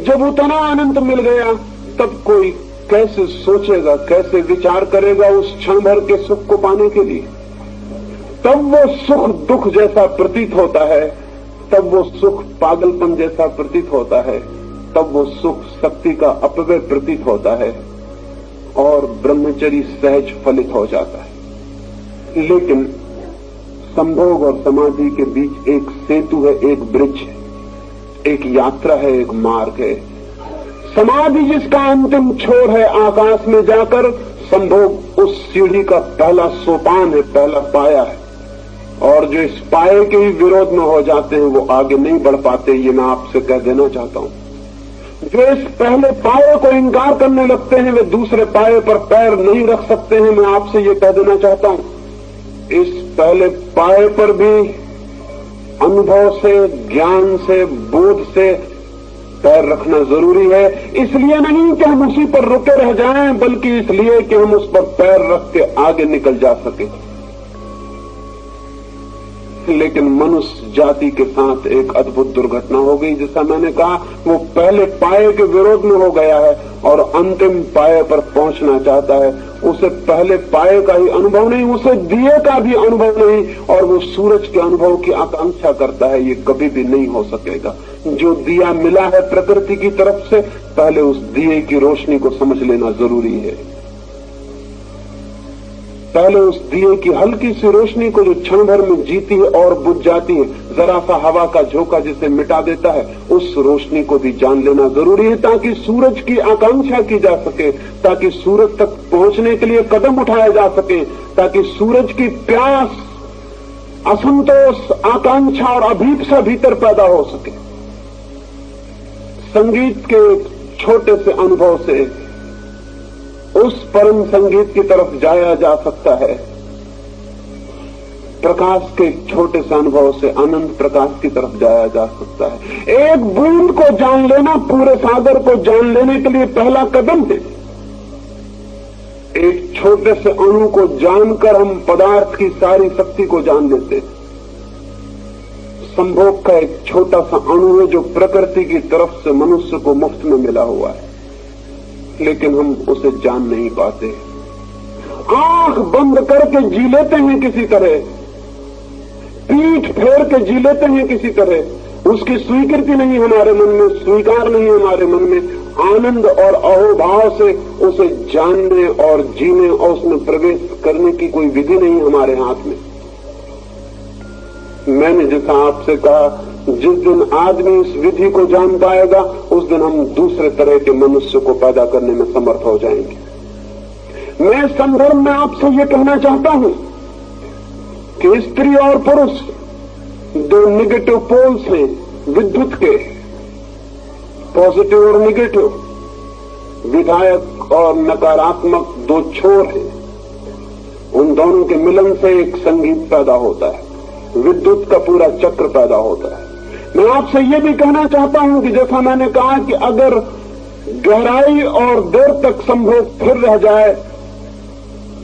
[SPEAKER 1] जब उतना आनंद मिल गया तब कोई कैसे सोचेगा, कैसे विचार करेगा उस क्षण भर के सुख को पाने के लिए। तब वो सुख दुख जैसा प्रतीत होता है, तब वो सुख पागलपन जैसा प्रतीत होता है, तब वो सुख शक्ति का अपव्यय प्रतीत होता है और ब्रह्मचर्य सहज फलित हो जाता है। लेकिन संभोग और समाधि के बीच एक सेतु है, एक ब्रिज है, एक यात्रा है, एक मार्ग है। समाधि जिसका अंतिम छोर है आकाश में जाकर, संभोग उस सीढ़ी का पहला सोपान है, पहला पाया है। और जो इस पाए के ही विरोध में हो जाते हैं वो आगे नहीं बढ़ पाते, ये मैं आपसे कह देना चाहता हूं। जो इस पहले पाए को इंकार करने लगते हैं वे दूसरे पाए पर पैर नहीं रख सकते हैं, मैं आपसे ये कह देना चाहता हूं। इस पहले पाए पर भी अनुभव से, ज्ञान से, बोध से पैर रखना जरूरी है। इसलिए नहीं कि हम उसी पर रुके रह जाएं, बल्कि इसलिए कि हम उस पर पैर रख के आगे निकल जा सके। लेकिन मनुष्य जाति के साथ एक अद्भुत दुर्घटना हो गई। जैसा मैंने कहा, वो पहले पाए के विरोध में हो गया है और अंतिम पाए पर पहुंचना चाहता है। उसे पहले पाए का ही अनुभव नहीं, उसे दिए का भी अनुभव नहीं, और वो सूरज के अनुभव की आकांक्षा करता है। ये कभी भी नहीं हो सकेगा। जो दिया मिला है प्रकृति की तरफ से, पहले उस दिए की रोशनी को समझ लेना जरूरी है। पहले उस दिए की हल्की सी रोशनी को जो क्षण भर में जीती है और बुझ जाती है, जरा सा हवा का झोंका जिसे मिटा देता है, उस रोशनी को भी जान लेना जरूरी है, ताकि सूरज की आकांक्षा की जा सके, ताकि सूरज तक पहुंचने के लिए कदम उठाया जा सके, ताकि सूरज की प्यास, असंतोष, आकांक्षा और अभीप्सा भीतर पैदा हो सके। संगीत के छोटे से अनुभव से उस परम संगीत की तरफ जाया जा सकता है। प्रकाश के छोटे से अनुभव से अनंत प्रकाश की तरफ जाया जा सकता है। एक बूंद को जान लेना पूरे सागर को जान लेने के लिए पहला कदम है। एक छोटे से अणु को जानकर हम पदार्थ की सारी शक्ति को जान लेते हैं। संभोग का एक छोटा सा अणु है जो प्रकृति की तरफ से मनुष्य को मुफ्त में मिला हुआ है, लेकिन हम उसे जान नहीं पाते। आंख बंद करके जी लेते हैं किसी तरह, पीठ फेर के जी लेते हैं किसी तरह। उसकी स्वीकृति नहीं हमारे मन में, स्वीकार नहीं हमारे मन में। आनंद और अहोभाव से उसे जानने और जीने और उसमें प्रवेश करने की कोई विधि नहीं हमारे हाथ में। मैंने जैसा आपसे कहा, जिस दिन आदमी इस विधि को जान पाएगा, उस दिन हम दूसरे तरह के मनुष्य को पैदा करने में समर्थ हो जाएंगे। मैं इस संदर्भ में आपसे ये कहना चाहता हूं कि स्त्री और पुरुष दो निगेटिव पोल्स हैं विद्युत के, पॉजिटिव और निगेटिव, विधायक और नकारात्मक दो छोर हैं। उन दोनों के मिलन से एक संगीत पैदा होता है, विद्युत का पूरा चक्र पैदा होता है। मैं आपसे ये भी कहना चाहता हूं कि जैसा मैंने कहा कि अगर गहराई और देर तक संभोग फिर रह जाए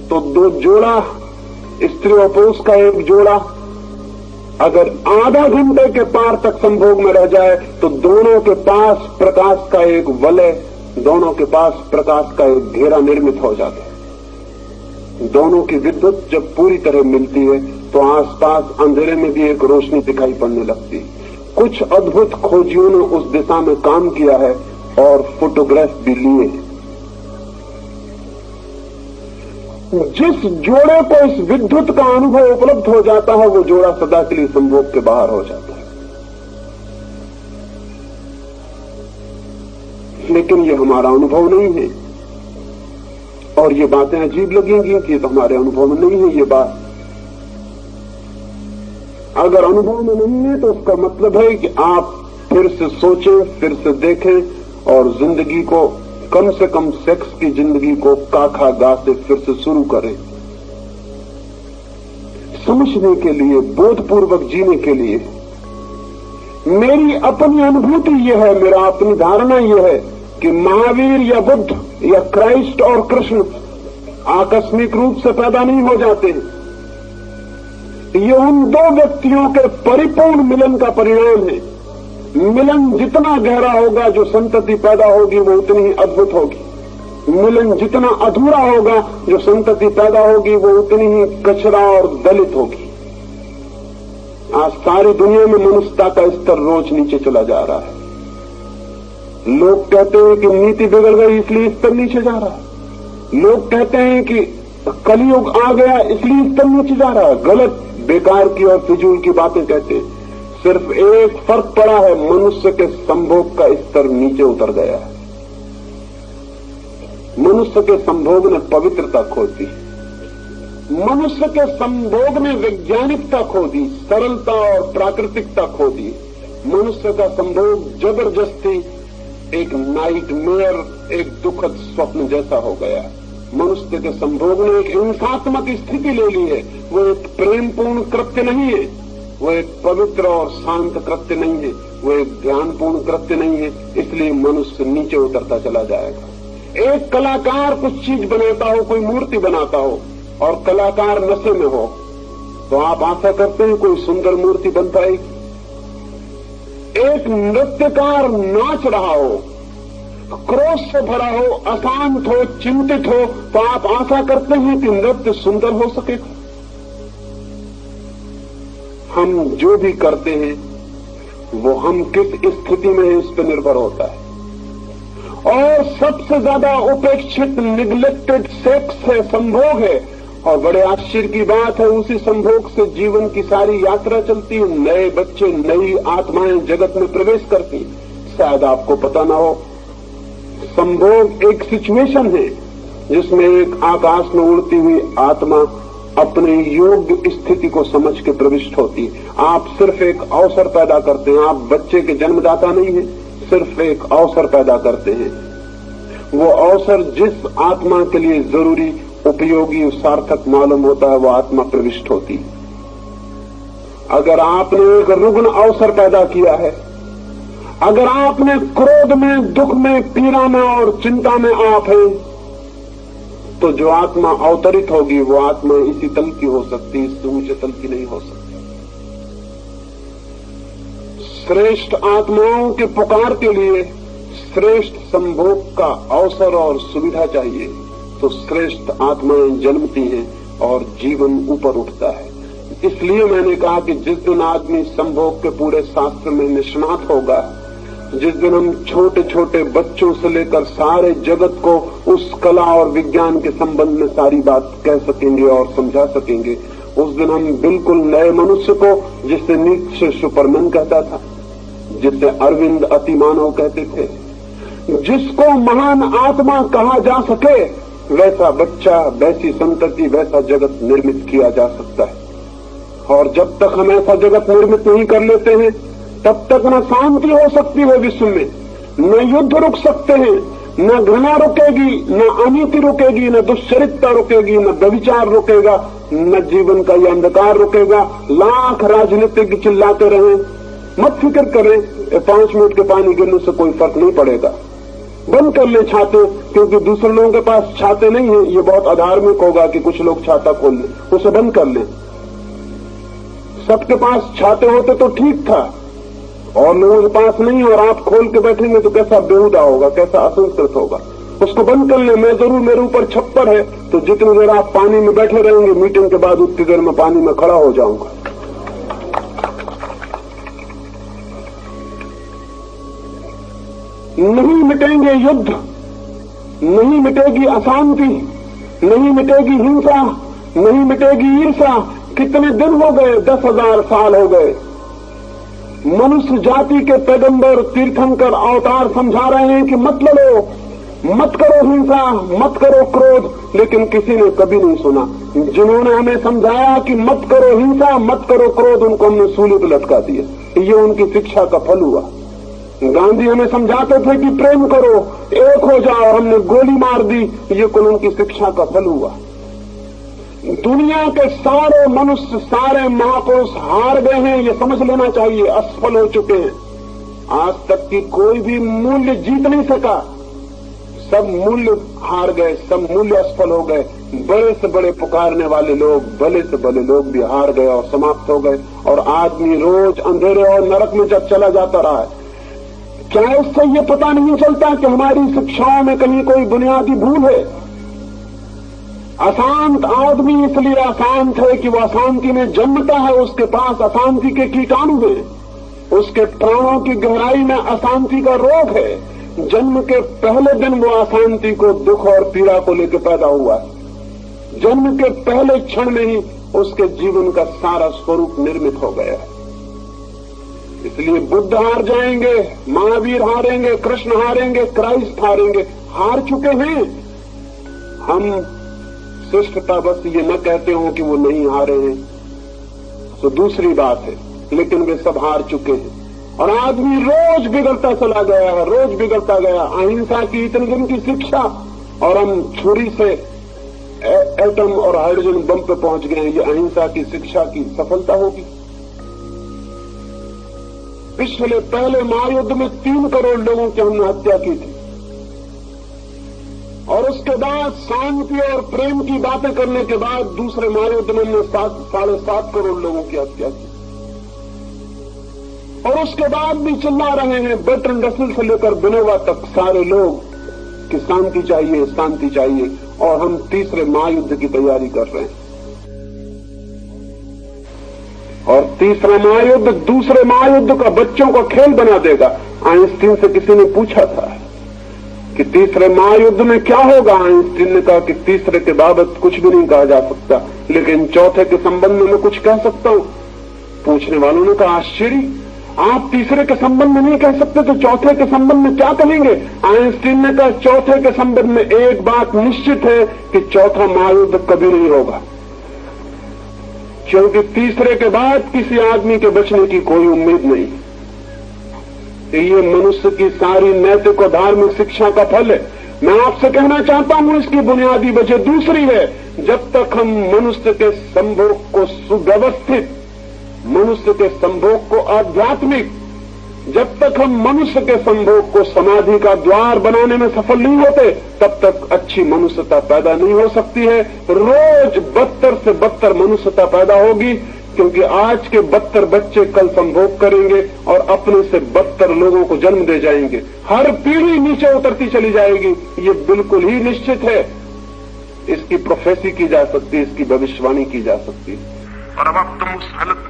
[SPEAKER 1] तो दो जोड़ा, स्त्री और पुरुष का एक जोड़ा, अगर आधा घंटे के पार तक संभोग में रह जाए तो दोनों के पास प्रकाश का एक वलय, दोनों के पास प्रकाश का एक घेरा निर्मित हो जाता है। दोनों की विद्युत जब पूरी तरह मिलती है तो आसपास अंधेरे में भी एक रोशनी दिखाई पड़ने लगती है। कुछ अद्भुत खोजियों ने उस दिशा में काम किया है और फोटोग्राफ भी लिए। जिस जोड़े को इस विद्युत का अनुभव उपलब्ध हो जाता है, वो जोड़ा सदा के लिए संभोग के बाहर हो जाता है। लेकिन ये हमारा अनुभव नहीं है, और ये बातें अजीब लगेंगी कि तो हमारे अनुभव में नहीं है ये बात। अगर अनुभव में नहीं है तो उसका मतलब है कि आप फिर से सोचें, फिर से देखें और जिंदगी को, कम से कम सेक्स की जिंदगी को काखा गा से फिर से शुरू करें। समझने के लिए, बोधपूर्वक जीने के लिए। मेरी अपनी अनुभूति यह है, मेरा अपनी धारणा यह है कि महावीर या बुद्ध या क्राइस्ट और कृष्ण आकस्मिक रूप से पैदा नहीं हो जाते हैं। ये उन दो व्यक्तियों के परिपूर्ण मिलन का परिणाम है। मिलन जितना गहरा होगा, जो संतति पैदा होगी वो उतनी ही अद्भुत होगी। मिलन जितना अधूरा होगा, जो संतति पैदा होगी वो उतनी ही कचरा और दलित होगी। आज सारी दुनिया में मनुष्यता का स्तर रोज नीचे चला जा रहा है। लोग कहते हैं कि नीति बिगड़ गई इसलिए स्तर नीचे जा रहा है। लोग कहते हैं कि कलयुग आ गया इसलिए स्तर नीचे जा रहा है। गलत, बेकार की और फिजूल की बातें कहते हैं। सिर्फ एक फर्क पड़ा है, मनुष्य के संभोग का स्तर नीचे उतर गया है। मनुष्य के संभोग ने पवित्रता खो दी, मनुष्य के संभोग ने वैज्ञानिकता खो दी, सरलता और प्राकृतिकता खो दी। मनुष्य का संभोग जबरदस्ती एक नाइटमेयर, एक दुखद स्वप्न जैसा हो गया। मनुष्य के संभोग ने एक हिंसात्मक स्थिति ले ली है। वो एक प्रेमपूर्ण कृत्य नहीं है, वो एक पवित्र और शांत कृत्य नहीं है, वो एक ध्यानपूर्ण कृत्य नहीं है। इसलिए मनुष्य नीचे उतरता चला जाएगा। एक कलाकार कुछ चीज बनाता हो, कोई मूर्ति बनाता हो और कलाकार नशे में हो, तो आप आशा करते हैं कोई सुंदर मूर्ति बन पाएगी। एक नृत्यकार नाच रहा हो, क्रोध से भरा हो, अशांत हो, चिंतित हो, तो आप आशा करते हैं कि नृत्य सुंदर हो सकेगा। हम जो भी करते हैं वो हम किस स्थिति में है इस पर निर्भर होता है। और सबसे ज्यादा उपेक्षित, निग्लेक्टेड सेक्स है, संभोग है, और बड़े आश्चर्य की बात है, उसी संभोग से जीवन की सारी यात्रा चलती है। नए बच्चे, नई आत्माएं जगत में प्रवेश करती। शायद आपको पता ना हो, संभोग एक सिचुएशन है जिसमें एक आकाश में उड़ती हुई आत्मा अपने योग्य स्थिति को समझ के प्रविष्ट होती है। आप सिर्फ एक अवसर पैदा करते हैं। आप बच्चे के जन्मदाता नहीं है, सिर्फ एक अवसर पैदा करते हैं। वो अवसर जिस आत्मा के लिए जरूरी, उपयोगी, सार्थक मालूम होता है, वो आत्मा प्रविष्ट होती है। अगर आपने एक रुग्ण अवसर पैदा किया है, अगर आपने क्रोध में, दुख में, पीड़ा में और चिंता में आप हैं, तो जो आत्मा अवतरित होगी वो आत्मा इसी तल की हो सकती, इससे ऊंचे तल की नहीं हो सकती। श्रेष्ठ आत्माओं के पुकार के लिए श्रेष्ठ संभोग का अवसर और सुविधा चाहिए, तो श्रेष्ठ आत्माएं जन्मती हैं और जीवन ऊपर उठता है। इसलिए मैंने कहा कि जिस दिन आदमी संभोग के पूरे शास्त्र में निष्णात होगा, जिस दिन हम छोटे छोटे बच्चों से लेकर सारे जगत को उस कला और विज्ञान के संबंध में सारी बात कह सकेंगे और समझा सकेंगे, उस दिन हम बिल्कुल नए मनुष्य को, जिसे नीचे सुपरमैन कहता था, जिसे अरविंद अतिमानव कहते थे, जिसको महान आत्मा कहा जा सके, वैसा बच्चा, वैसी संतति, वैसा जगत निर्मित किया जा सकता है। और जब तक हम ऐसा जगत निर्मित नहीं कर लेते हैं, तब तक न शांति हो सकती है विश्व में, न युद्ध रुक सकते हैं, न घृणा रुकेगी, न अनीति रुकेगी, न दुश्चरित्रता रुकेगी, न व्यभिचार रुकेगा, न जीवन का यह अंधकार रुकेगा। लाख राजनीतिक चिल्लाते रहें, मत फिक्र करें, 5 मिनट के पानी गिरने से कोई फर्क नहीं पड़ेगा। बंद कर ले छाते, क्योंकि दूसरे लोगों के पास छाते नहीं है। ये बहुत अधार्मिक होगा कि कुछ लोग छाता खोल लें, उसे बंद कर लें। सबके पास छाते होते तो ठीक था, और लोगों के पास नहीं, और आप खोल के बैठेंगे तो कैसा बेहुदा होगा, कैसा असंस्कृत होगा। उसको बंद कर ले। मैं जरूर, मेरे ऊपर छप्पर है, तो जितनी देर आप पानी में बैठे रहेंगे, मीटिंग के बाद उतनी देर में पानी में खड़ा हो जाऊंगा। नहीं मिटेंगे युद्ध, नहीं मिटेगी अशांति, नहीं मिटेगी हिंसा, नहीं मिटेगी ईर्षा। कितने दिन हो गए, 10,000 साल हो गए। मनुष्य जाति के पैगंबर, तीर्थंकर, अवतार समझा रहे हैं कि मत लड़ो, मत करो हिंसा, मत करो क्रोध, लेकिन किसी ने कभी नहीं सुना। जिन्होंने हमें समझाया कि मत करो हिंसा, मत करो क्रोध, उनको हमने सूली पर लटका दिया। ये उनकी शिक्षा का फल हुआ। गांधी हमें समझाते थे कि प्रेम करो, एक हो जाओ, हमने गोली मार दी। ये कुल उनकी शिक्षा का फल हुआ। दुनिया के सारे मनुष्य, सारे महापुरुष हार गए हैं, ये समझ लेना चाहिए, असफल हो चुके हैं। आज तक की कोई भी मूल्य जीत नहीं सका, सब मूल्य हार गए, सब मूल्य असफल हो गए। बड़े से बड़े पुकारने वाले लोग, भले से भले लोग भी हार गए और समाप्त हो गए, और आदमी रोज अंधेरे और नरक में जब चला जाता रहा है। क्या इससे ये पता नहीं चलता कि हमारी शिक्षाओं में कहीं कोई बुनियादी भूल है? अशांत आदमी इसलिए अशांत है कि वह अशांति में जन्मता है, उसके पास अशांति के कीटाणु हैं, उसके प्राणों की गहराई में अशांति का रोग है। जन्म के पहले दिन वो अशांति को, दुख और पीड़ा को लेकर पैदा हुआ है। जन्म के पहले क्षण में ही उसके जीवन का सारा स्वरूप निर्मित हो गया है। इसलिए बुद्ध हार जाएंगे, महावीर हारेंगे, कृष्ण हारेंगे, क्राइस्ट हारेंगे, हार चुके हैं। हम शिष्टता बस ये न कहते हो कि वो नहीं हारे हैं, तो दूसरी बात है, लेकिन वे सब हार चुके हैं। और आदमी रोज बिगड़ता चला गया है, रोज बिगड़ता गया। अहिंसा की इतने दिन की शिक्षा, और हम छुरी से एटम और हाइड्रोजन बम पे पहुंच गए हैं। ये अहिंसा की शिक्षा की सफलता होगी? पिछले पहले महायुद्ध में 3 करोड़ लोगों की हमने हत्या की थी, और उसके बाद शांति और प्रेम की बातें करने के बाद दूसरे महायुद्ध में हमने 7.5 करोड़ लोगों की हत्या की। और उसके बाद भी चिल्ला रहे हैं, बर्ट्रैंड रसेल से लेकर विनोबा तक सारे लोग कि शांति चाहिए, शांति चाहिए, और हम तीसरे महायुद्ध की तैयारी कर रहे हैं। और तीसरा महायुद्ध दूसरे महायुद्ध का बच्चों का खेल बना देगा। आइंस्टीन से किसी ने पूछा था कि तीसरे महायुद्ध में क्या होगा। आइंस्टीन ने कहा कि तीसरे के बाबत कुछ भी नहीं कहा जा सकता, लेकिन चौथे के संबंध में मैं कुछ कह सकता हूं। पूछने वालों ने कहा आश्चर्य, आप तीसरे के संबंध में नहीं कह सकते तो चौथे के संबंध में क्या कहेंगे। आइंस्टीन ने कहा चौथे के संबंध में एक बात निश्चित है कि चौथा महायुद्ध कभी नहीं होगा, क्योंकि तीसरे के बाद किसी आदमी के बचने की कोई उम्मीद नहीं। ये मनुष्य की सारी नैतिक और धार्मिक शिक्षा का फल है। मैं आपसे कहना चाहता हूं इसकी बुनियादी वजह दूसरी है। जब तक हम मनुष्य के संभोग को सुव्यवस्थित, मनुष्य के संभोग को आध्यात्मिक, जब तक हम मनुष्य के संभोग को समाधि का द्वार बनाने में सफल नहीं होते, तब तक अच्छी मनुष्यता पैदा नहीं हो सकती है। रोज बदतर से बदतर मनुष्यता पैदा होगी, क्योंकि आज के बदतर बच्चे कल संभोग करेंगे और अपने से बदतर लोगों को जन्म दे जाएंगे। हर पीढ़ी नीचे उतरती चली जाएगी, ये बिल्कुल ही निश्चित है। इसकी प्रोफेसी की जा सकती है, इसकी भविष्यवाणी की जा सकती है।
[SPEAKER 2] और अब तुम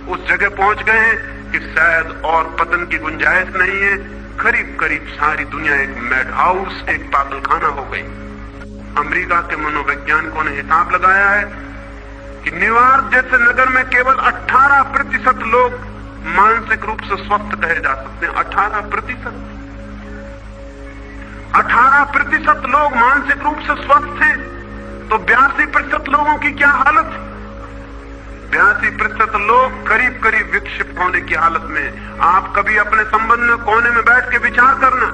[SPEAKER 2] उस जगह पहुंच गए हैं कि शायद और पतन की गुंजाइश नहीं है। करीब करीब सारी दुनिया एक मैड हाउस, एक पागलखाना हो गई। अमेरिका के मनोवैज्ञानिकों ने हिसाब लगाया है कि न्यूयॉर्क जैसे नगर में केवल 18% लोग मानसिक रूप से स्वस्थ कहे जा सकते हैं। 18% लोग मानसिक रूप से स्वस्थ हैं, तो 82% लोगों की क्या हालत है। 82% लोग करीब करीब विक्षिप्त होने की हालत में। आप कभी अपने संबंध में कोने में बैठ के विचार करना,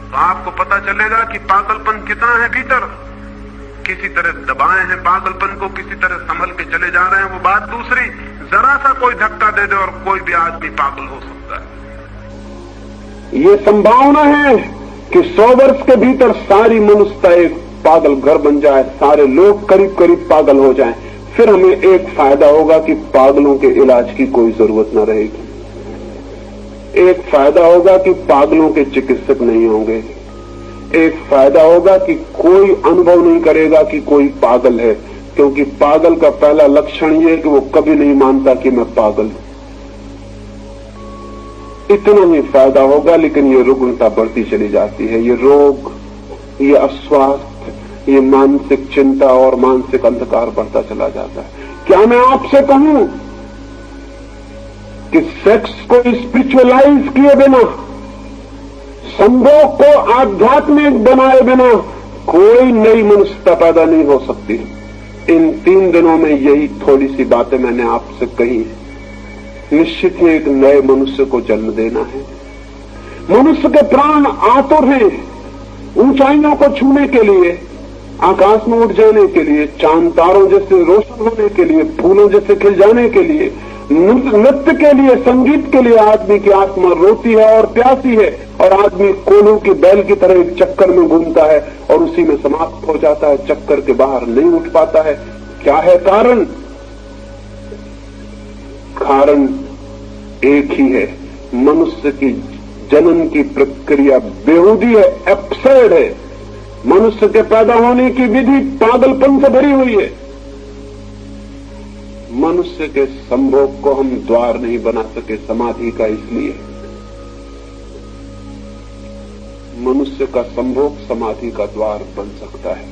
[SPEAKER 2] तो आपको पता चलेगा कि पागलपन कितना है भीतर। किसी तरह दबाए हैं पागलपन को, किसी तरह संभल के चले जा रहे हैं, वो बात दूसरी। जरा सा कोई धक्का दे दे और कोई भी आदमी पागल हो सकता है।
[SPEAKER 1] ये संभावना है कि 100 वर्ष के भीतर सारी मनुष्यता एक पागल घर बन जाए, सारे लोग करीब करीब पागल हो जाएं। फिर हमें एक फायदा होगा कि पागलों के इलाज की कोई जरूरत न रहेगी। एक फायदा होगा कि पागलों के चिकित्सक नहीं होंगे। एक फायदा होगा कि कोई अनुभव नहीं करेगा कि कोई पागल है, क्योंकि पागल का पहला लक्षण यह है कि वो कभी नहीं मानता कि मैं पागल हूं। इतना ही फायदा होगा, लेकिन ये रुग्णता बढ़ती चली जाती है। ये रोग, ये अस्वास्थ्य, ये मानसिक चिंता और मानसिक अंधकार बढ़ता चला जाता है। क्या मैं आपसे कहूं कि सेक्स को स्पिरिचुअलाइज किए बिना, संभोग को आध्यात्मिक बनाए बिना कोई नई मनुष्यता पैदा नहीं हो सकती। इन 3 दिनों में यही थोड़ी सी बातें मैंने आपसे कही। निश्चित ही एक नए मनुष्य को जन्म देना है। मनुष्य के प्राण आतुर हैं ऊंचाइयों को छूने के लिए, आकाश में उड़ जाने के लिए, चांद तारों जैसे रोशन होने के लिए, फूलों जैसे खिल जाने के लिए, नृत्य के लिए, संगीत के लिए। आदमी की आत्मा रोती है और प्यासी है, और आदमी कोल्हू की बैल की तरह एक चक्कर में घूमता है और उसी में समाप्त हो जाता है, चक्कर के बाहर नहीं उठ पाता है। क्या है कारण? कारण एक ही है, मनुष्य की जनन की प्रक्रिया बेहूदी है, एब्सर्ड है। मनुष्य के पैदा होने की विधि पागलपन से भरी हुई है। मनुष्य के संभोग को हम द्वार नहीं बना सके समाधि का, इसलिए मनुष्य का संभोग समाधि का द्वार बन सकता है।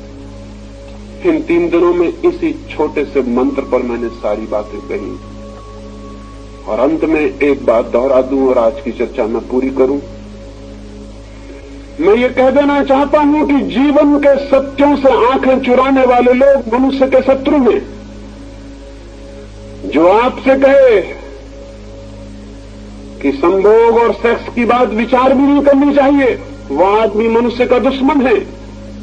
[SPEAKER 1] इन 3 दिनों में इसी छोटे से मंत्र पर मैंने सारी बातें कही, और अंत में एक बात दोहरा दूं और आज की चर्चा मैं पूरी करूं। मैं ये कह देना चाहता हूं कि जीवन के सत्यों से आंखें चुराने वाले लोग मनुष्य के शत्रु हैं। जो आपसे कहे कि संभोग और सेक्स की बात विचार भी नहीं करनी चाहिए, वह आदमी मनुष्य का दुश्मन है,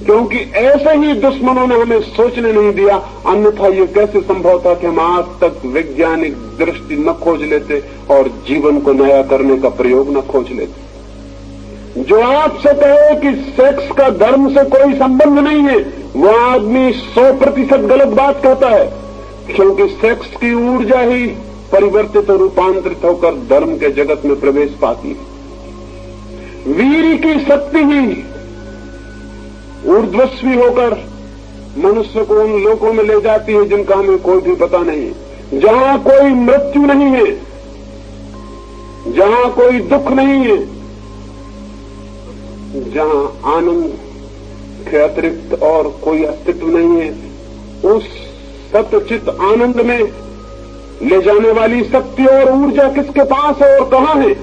[SPEAKER 1] क्योंकि ऐसे ही दुश्मनों ने हमें सोचने नहीं दिया। अन्यथा ये कैसे संभव था कि हम आज तक वैज्ञानिक दृष्टि न खोज लेते और जीवन को नया करने का प्रयोग न खोज लेते। जो आपसे कहे कि सेक्स का धर्म से कोई संबंध नहीं है, वह आदमी 100% गलत बात कहता है, क्योंकि सेक्स की ऊर्जा ही परिवर्तित और रूपांतरित होकर धर्म के जगत में प्रवेश पाती है। वीर की शक्ति ही ऊर्ध्वस्वी होकर मनुष्य को उन लोकों में ले जाती है जिनका हमें कोई भी पता नहीं, जहां कोई मृत्यु नहीं है, जहां कोई दुख नहीं है, जहां आनंद के अतिरिक्त और कोई अस्तित्व नहीं है, उस सत्यचित आनंद में ले जाने वाली शक्ति और ऊर्जा किसके पास है और कहां है?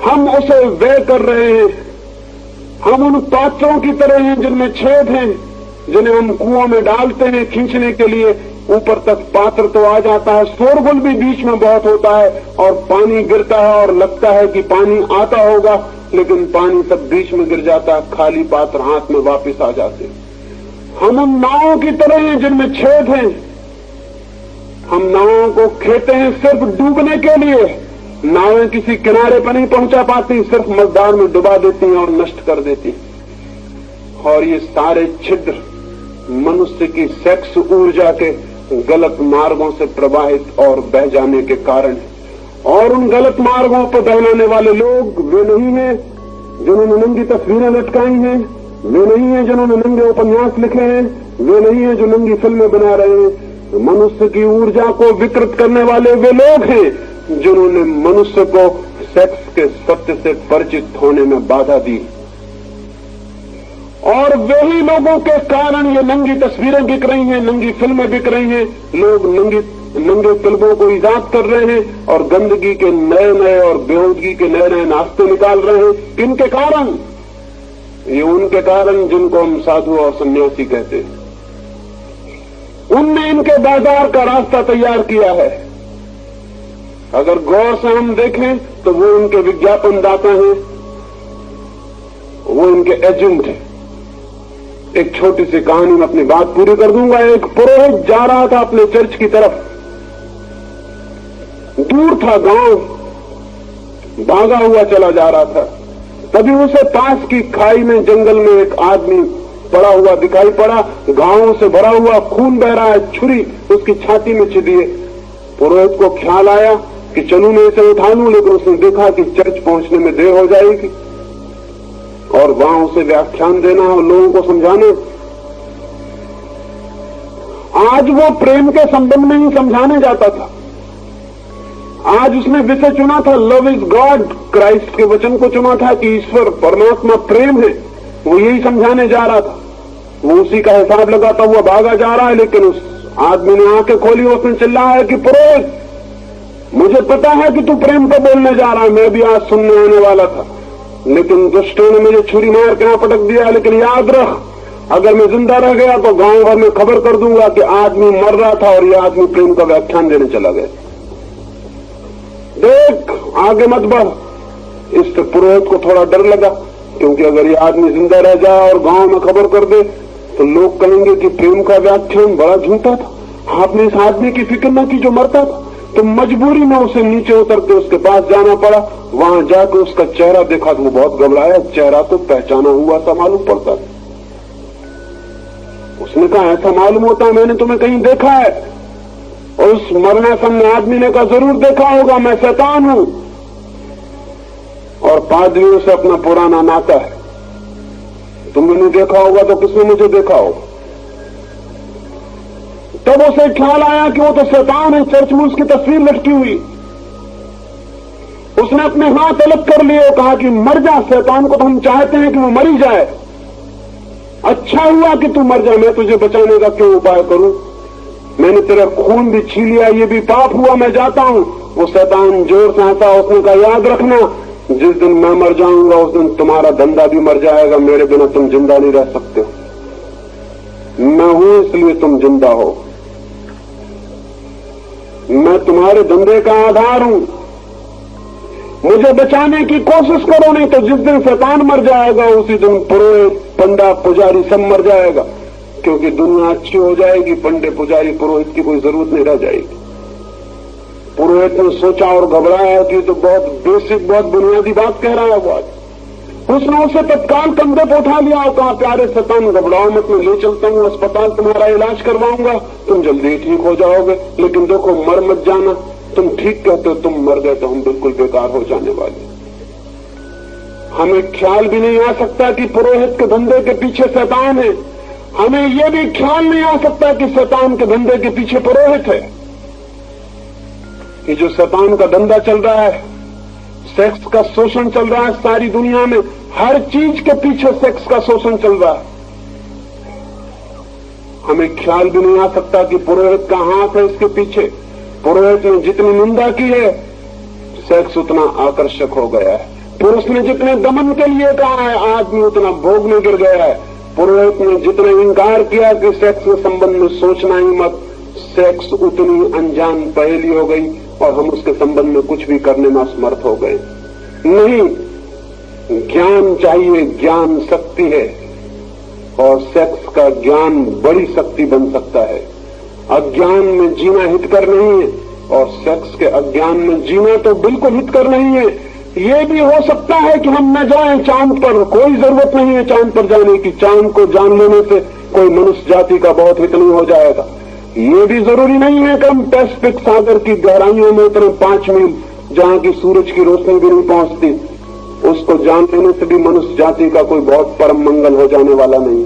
[SPEAKER 1] हम उसे व्यय कर रहे हैं। हम उन पात्रों की तरह हैं जिनमें छेद हैं, जिन्हें हम कुओं में डालते हैं खींचने के लिए। ऊपर तक पात्र तो आ जाता है, शोरगुल भी बीच में बहुत होता है और पानी गिरता है और लगता है कि पानी आता होगा, लेकिन पानी तब बीच में गिर जाता है, खाली पात्र हाथ में वापस आ जाते हैं। हम उन नावों की तरह हैं जिनमें छेद हैं। हम नावों को खेते हैं सिर्फ डूबने के लिए। नावें किसी किनारे पर नहीं पहुंचा पाती, सिर्फ मझधार में डुबा देती हैं और नष्ट कर देती। और ये सारे छिद्र मनुष्य की सेक्स ऊर्जा के गलत मार्गों से प्रवाहित और बह जाने के कारण। और उन गलत मार्गों पर बहलाने वाले लोग वे नहीं हैं जिन्होंने नंगी तस्वीरें लटकाई हैं, वे नहीं हैं जिन्होंने नंगे उपन्यास लिखे हैं, वे नहीं हैं जो नंगी फिल्में बना रहे हैं। मनुष्य की ऊर्जा को विकृत करने वाले वे लोग हैं जिन्होंने मनुष्य को सेक्स के सत्य से परिचित होने में बाधा दी। और वही लोगों के कारण ये नंगी तस्वीरें बिक रही हैं, नंगी फिल्में बिक रही हैं। लोग नंगे फिल्मों को ईजाद कर रहे हैं और गंदगी के नए नए और बेहूदगी के नए नए नाश्ते निकाल रहे हैं। किनके कारण? ये उनके कारण जिनको हम साधु और सन्यासी कहते हैं। उनने इनके बाजार का रास्ता तैयार किया है। अगर गौर से हम देखें तो वो इनके विज्ञापन दाता हैं, वो इनके एजेंट हैं। एक छोटी सी कहानी में अपनी बात पूरी कर दूंगा। एक पुरोहित जा रहा था अपने चर्च की तरफ। दूर था गांव, भागा हुआ चला जा रहा था। तभी उसे पास की खाई में जंगल में एक आदमी पड़ा हुआ दिखाई पड़ा। घावों से भरा हुआ खून बह रहा है, छुरी उसकी छाती में छिदी है। पुरोहित को ख्याल आया कि चलूं मैं इसे उठा लूं, लेकिन उसने देखा कि चर्च पहुंचने में देर हो जाएगी और वहां उसे व्याख्यान देना और लोगों को समझाना। आज वो प्रेम के संबंध में ही समझाने जाता था। आज उसने विषय चुना था लव इज गॉड, क्राइस्ट के वचन को चुना था कि ईश्वर परमात्मा प्रेम है। वो यही समझाने जा रहा था। वो उसी का हिसाब लगाता हुआ भागा जा रहा है, लेकिन उस आदमी ने आंखें खोली, उसने चिल्लाया कि पुरोहित, मुझे पता है कि तू प्रेम को बोलने जा रहा है, मैं भी आज सुनने आने वाला था, लेकिन दुष्टों ने मुझे छुरी मार के यहां पटक दिया। लेकिन याद रख, अगर मैं जिंदा रह गया तो गांव भर में खबर कर दूंगा कि आदमी मर रहा था और यह आदमी प्रेम का व्याख्यान देने चला गया। देख, आगे मत बढ़। इस पुरोहित को थोड़ा डर लगा, क्योंकि अगर ये आदमी जिंदा रह जाए और गांव में खबर कर दे तो लोग कहेंगे कि प्रेम का व्याख्यान बड़ा झूठा था, आपने इस आदमी की फिक्र न की जो मरता था। तो मजबूरी में उसे नीचे उतर के उसके पास जाना पड़ा। वहां जाकर उसका चेहरा देखा तो वो बहुत घबराया। चेहरा तो पहचाना हुआ सा मालूम पड़ता। उसने कहा, ऐसा मालूम होता मैंने तुम्हें कहीं देखा है। और उस मरणासन्न आदमी ने कहा, जरूर देखा होगा, मैं शैतान हूं और पादरियों से अपना पुराना नाता है। तुमने नहीं देखा होगा तो किसने मुझे देखा होगा। तब उसे ख्याल आया कि वो तो शैतान है, चर्च में उसकी तस्वीर लटकी हुई। उसने अपने हाथ अलग कर लिए और कहा कि मर जा, शैतान को तो हम चाहते हैं कि वो मरी जाए। अच्छा हुआ कि तू मर जा, मैं तुझे बचाने का क्यों उपाय करूं। मैंने तेरा खून भी छीन लिया, ये भी पाप हुआ, मैं जाता हूं। वो शैतान जोर से हंसा। उसने कहा, याद रखना, जिस दिन मैं मर जाऊंगा उस दिन तुम्हारा धंधा भी मर जाएगा। मेरे बिना तुम जिंदा नहीं रह सकते। मैं हूं इसलिए तुम जिंदा हो। मैं तुम्हारे धंधे का आधार हूं। मुझे बचाने की कोशिश करो, नहीं तो जिस दिन शैतान मर जाएगा उसी दिन पुरोहित, पंडा, पुजारी सब मर जाएगा। क्योंकि दुनिया अच्छी हो जाएगी, पंडे, पुजारी, पुरोहित की कोई जरूरत नहीं रह जाएगी। पुरोहित ने सोचा और घबराया कि तो बहुत बेसिक, बहुत बुनियादी बात कह रहा है वो आज। उसने उसे तत्काल कंधे पर उठा लिया और कहा, प्यारे शैतान, घबराओ मत, मैं ले चलता हूं अस्पताल, तुम्हारा इलाज करवाऊंगा, तुम जल्दी ठीक हो जाओगे। लेकिन देखो, मर मत जाना। तुम ठीक कहते हो, तुम मर गए तो हम बिल्कुल बेकार हो जाने वाले। हमें ख्याल भी नहीं आ सकता कि पुरोहित के धंधे के पीछे शैतान है। हमें यह भी ख्याल नहीं आ सकता कि शैतान के धंधे के पीछे पुरोहित है। कि जो शैतान का धंधा चल रहा है, सेक्स का शोषण चल रहा है सारी दुनिया में, हर चीज के पीछे सेक्स का शोषण चल रहा है। हमें ख्याल भी नहीं आ सकता कि पुरोहित का हाथ है इसके पीछे। पुरोहित ने जितनी निंदा की है, सेक्स उतना आकर्षक हो गया है। पुरुष ने जितने दमन के लिए कहा है, आदमी उतना भोग में गिर गया है। पुरोहित ने जितने इंकार किया कि सेक्स के संबंध में सोचना ही मत, सेक्स उतनी अनजान पहेली हो गई और हम उसके संबंध में कुछ भी करने में असमर्थ हो गए। नहीं, ज्ञान चाहिए, ज्ञान शक्ति है और सेक्स का ज्ञान बड़ी शक्ति बन सकता है। अज्ञान में जीना हितकर नहीं है और सेक्स के अज्ञान में जीना तो बिल्कुल हितकर नहीं है। ये भी हो सकता है कि हम न जाएं चांद पर, कोई जरूरत नहीं है चांद पर जाने की। चांद को जान लेने से कोई मनुष्य जाति का बहुत हित नहीं हो जाएगा। ये भी जरूरी नहीं है कि हम पैसिफिक सागर की गहराइयों में उतरे 5 मील, जहां की सूरज की रोशनी भी नहीं पहुंचती। उसको जान लेने से भी मनुष्य जाति का कोई बहुत परम मंगल हो जाने वाला नहीं।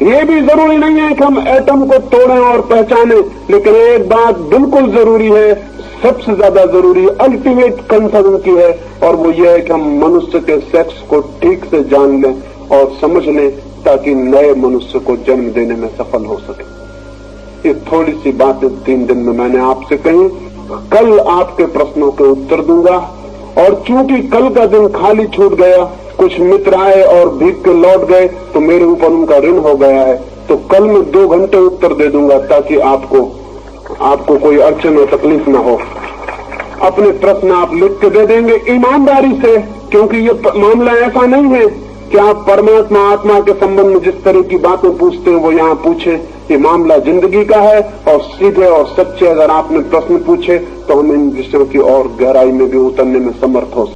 [SPEAKER 1] ये भी जरूरी नहीं है कि हम एटम को तोड़ें और पहचानें, लेकिन एक बात बिल्कुल जरूरी है, सबसे ज्यादा जरूरी, अल्टीमेट कंसर्न की है, और वो ये है कि हम मनुष्य के सेक्स को ठीक से जान लें और समझ लें, ताकि नए मनुष्य को जन्म देने में सफल हो सके। ये थोड़ी सी बातें 3 दिन में मैंने आपसे कही। कल आपके प्रश्नों के उत्तर दूंगा, और चूंकि कल का दिन खाली छूट गया, कुछ मित्र आए और भीग के लौट गए, तो मेरे ऊपर उनका ऋण हो गया है। तो कल मैं 2 घंटे उत्तर दे दूंगा, ताकि आपको कोई अड़चन और तकलीफ ना हो। अपने प्रश्न आप लिख के दे देंगे ईमानदारी से, क्योंकि ये मामला ऐसा नहीं है कि आप परमात्मा आत्मा के संबंध में जिस तरह की बातें पूछते हैं वो यहाँ पूछे। ये मामला जिंदगी का है, और सीधे और सच्चे अगर आपने प्रश्न पूछे तो हम इन विषयों की और गहराई में भी उतरने में समर्थ हो।